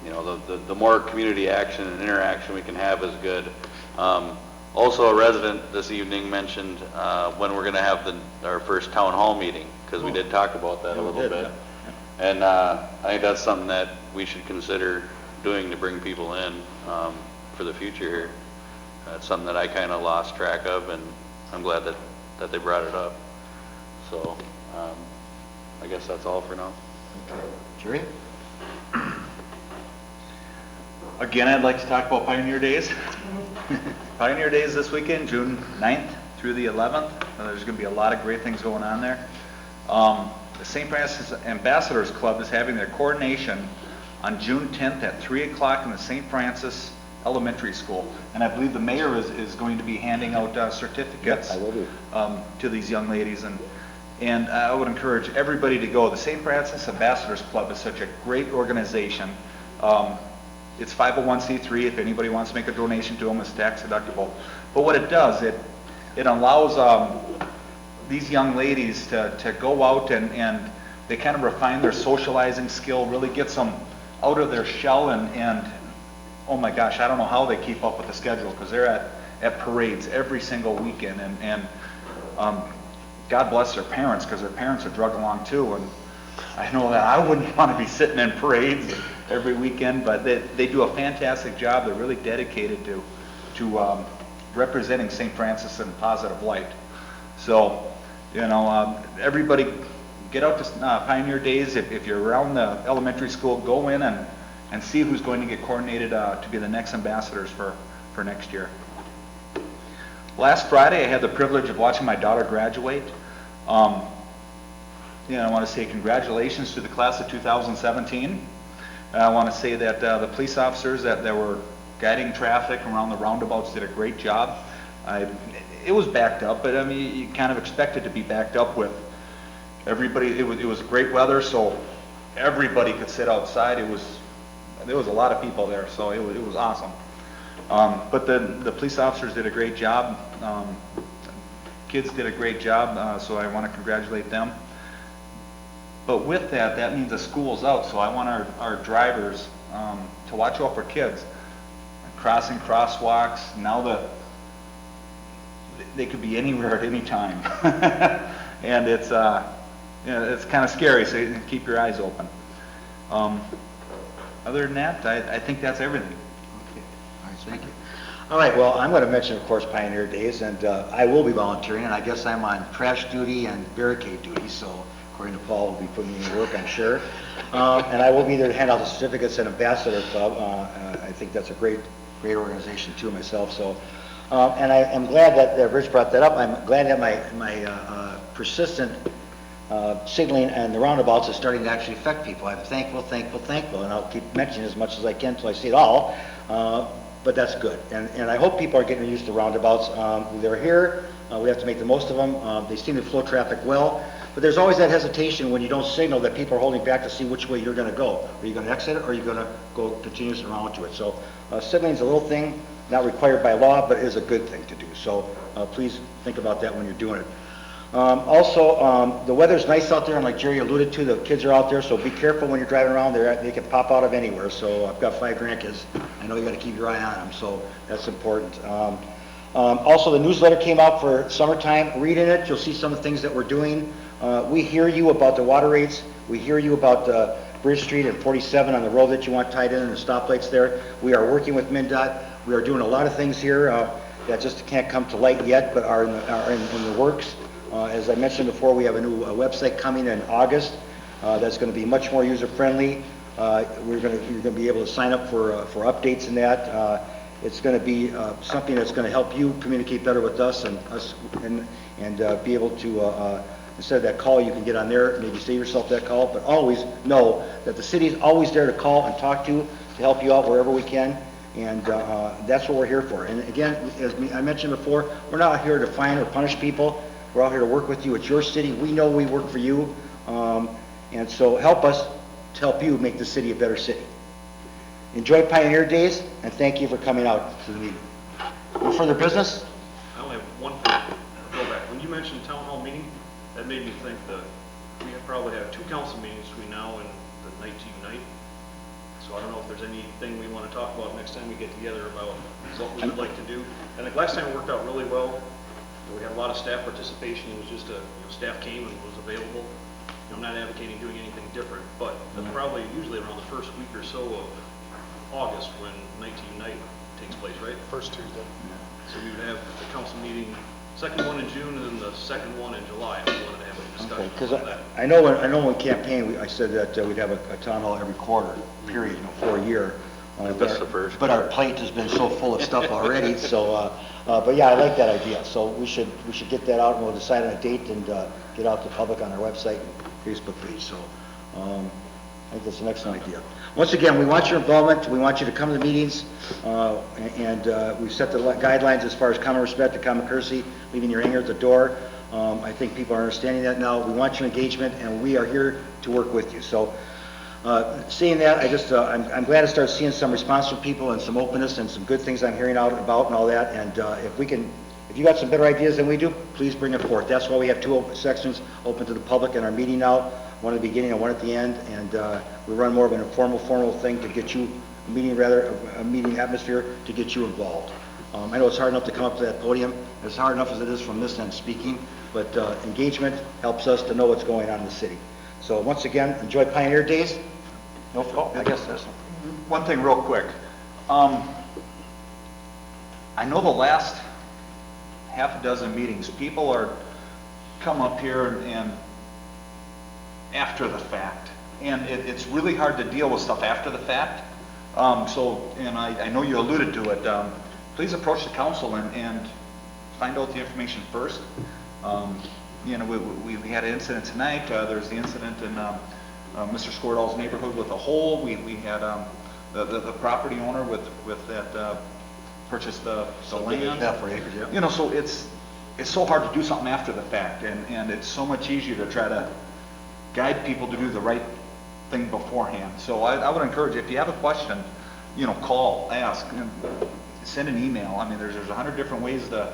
The more community action and interaction we can have is good. Also, a resident this evening mentioned when we're going to have our first town hall meeting, because we did talk about that a little bit. And I think that's something that we should consider doing to bring people in for the future here. It's something that I kind of lost track of, and I'm glad that they brought it up. So I guess that's all for now. Okay. Jerry? Again, I'd like to talk about Pioneer Days. Pioneer Days this weekend, June 9th through the 11th. There's going to be a lot of great things going on there. The St. Francis Ambassadors Club is having their coronation on June 10th at 3 o'clock in the St. Francis Elementary School. And I believe the mayor is going to be handing out certificates to these young ladies. And I would encourage everybody to go. The St. Francis Ambassadors Club is such a great organization. It's 501c3. If anybody wants to make a donation to them, it's tax deductible. But what it does, it allows these young ladies to go out and they kind of refine their socializing skill, really gets them out of their shell, and oh my gosh, I don't know how they keep up with the schedule, because they're at parades every single weekend, and God bless their parents, because their parents are drug along too, and I know that I wouldn't want to be sitting in parades every weekend, but they do a fantastic job. They're really dedicated to representing St. Francis in a positive light. So, everybody get out to Pioneer Days. If you're around the elementary school, go in and see who's going to get coordinated to be the next ambassadors for next year. Last Friday, I had the privilege of watching my daughter graduate. I want to say congratulations to the class of 2017. I want to say that the police officers that were guiding traffic around the roundabouts did a great job. It was backed up, but I mean, you kind of expect it to be backed up with everybody. It was great weather, so everybody could sit outside. There was a lot of people there, so it was awesome. But the police officers did a great job. Kids did a great job, so I want to congratulate them. But with that, that means the school's out, so I want our drivers to watch out for kids. Crossing crosswalks, now they could be anywhere at any time. And it's kind of scary, so you keep your eyes open. Other than that, I think that's everything. Okay, all right, thank you. All right, well, I'm going to mention, of course, Pioneer Days, and I will be volunteering, and I guess I'm on trash duty and barricade duty, so according to Paul, will be putting me to work, I'm sure. And I will be there to hand out the certificates and Ambassador Club. I think that's a great organization too myself, so. And I am glad that Rich brought that up. I'm glad that my persistent signaling and the roundabouts is starting to actually affect people. I'm thankful, and I'll keep mentioning as much as I can until I see it all. But that's good, and I hope people are getting used to roundabouts. They're here, we have to make the most of them. They seem to flow traffic well, but there's always that hesitation when you don't signal that people are holding back to see which way you're going to go. Are you going to exit it, or are you going to go continuously around to it? So signaling is a little thing, not required by law, but it is a good thing to do. So please think about that when you're doing it. Also, the weather's nice out there, and like Jerry alluded to, the kids are out there, so be careful when you're driving around there. They can pop out of anywhere, so I've got 5 grandkids. I know you got to keep your eye on them, so that's important. Also, the newsletter came out for summertime. Read in it, you'll see some of the things that we're doing. We hear you about the water rates. We hear you about Bridge Street and 47 on the road that you want tied in and the stoplights there. We are working with MnDOT. We are doing a lot of things here that just can't come to light yet, but are in the works. As I mentioned before, we have a new website coming in August that's going to be much more user-friendly. You're going to be able to sign up for updates in that. It's going to be something that's going to help you communicate better with us and be able to, instead of that call, you can get on there, maybe save yourself that call, but always know that the city is always there to call and talk to help you out wherever we can. And that's what we're here for. And again, as I mentioned before, we're not here to fine or punish people. We're out here to work with you. It's your city. We know we work for you. And so help us to help you make the city a better city. Enjoy Pioneer Days, and thank you for coming out to the meeting. No further business? I only have one thing to go back. When you mentioned town hall meeting, that made me think that we probably have 2 council meetings between now and the night to unite. So I don't know if there's anything we want to talk about next time we get together about what we would like to do. And the last time it worked out really well. We had a lot of staff participation. It was just staff came and was available. I'm not advocating doing anything different, but that's probably usually around the first week or so of August when Night to Unite takes place, right? First Tuesday. So we would have the council meeting, second one in June, and then the second one in July. If we wanted to have a discussion Because about that. I know when campaign, I said that we'd have a town hall every quarter, period, for a year. That's the first. But our plate has been so full of stuff already, so, but yeah, I like that idea. So we should get that out, and we'll decide on a date and get out to the public on our website and Facebook page. So I think that's an excellent idea. Once again, we want your involvement. We want you to come to the meetings, and we've set the guidelines as far as common respect and common courtesy, leaving your anger at the door. I think people are understanding that now. We want your engagement, and we are here to work with you. So seeing that, I'm glad to start seeing some response from people and some openness and some good things I'm hearing out about and all that. And if you got some better ideas than we do, please bring it forth. That's why we have 2 sections open to the public in our meeting now, one at the beginning and one at the end. And we run more of an informal, formal thing to get you a meeting atmosphere to get you involved. I know it's hard enough to come up to that podium. It's hard enough as it is from this end speaking, but engagement helps us to know what's going on in the city. So once again, enjoy Pioneer Days. No fault, I guess that's One thing real quick. I know the last half a dozen meetings, people are come up here and after the fact. And it's really hard to deal with stuff after the fact. And I know you alluded to it. Please approach the council and find out the information first. We had an incident tonight. There's the incident in Mr. Skordal's neighborhood with a hole. We had the property owner with that purchased the land. Yeah, for acres, yeah. So it's so hard to do something after the fact, and it's so much easier to try to guide people to do the right thing beforehand. So I would encourage you, if you have a question, call, ask. send an email. I mean, there's 100 different ways to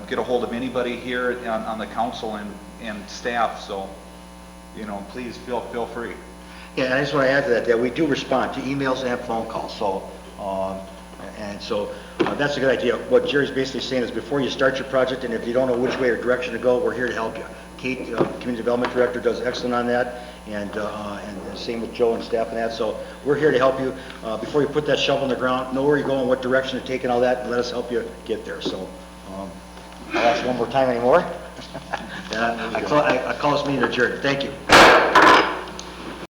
get a hold of anybody here on the council and staff, so, you know, please feel free. Yeah, and I just want to add to that we do respond to emails and phone calls, so, that's a good idea. What Jerry's basically saying is before you start your project, and if you don't know which way or direction to go, we're here to help you. Kate, Community Development Director, does excellent on that, and same with Joe and staff and that, so we're here to help you. Before you put that shovel in the ground, know where you're going, what direction to take and all that, and let us help you get there, so, I'll ask one more time anymore. I call this meeting adjourned. Thank you.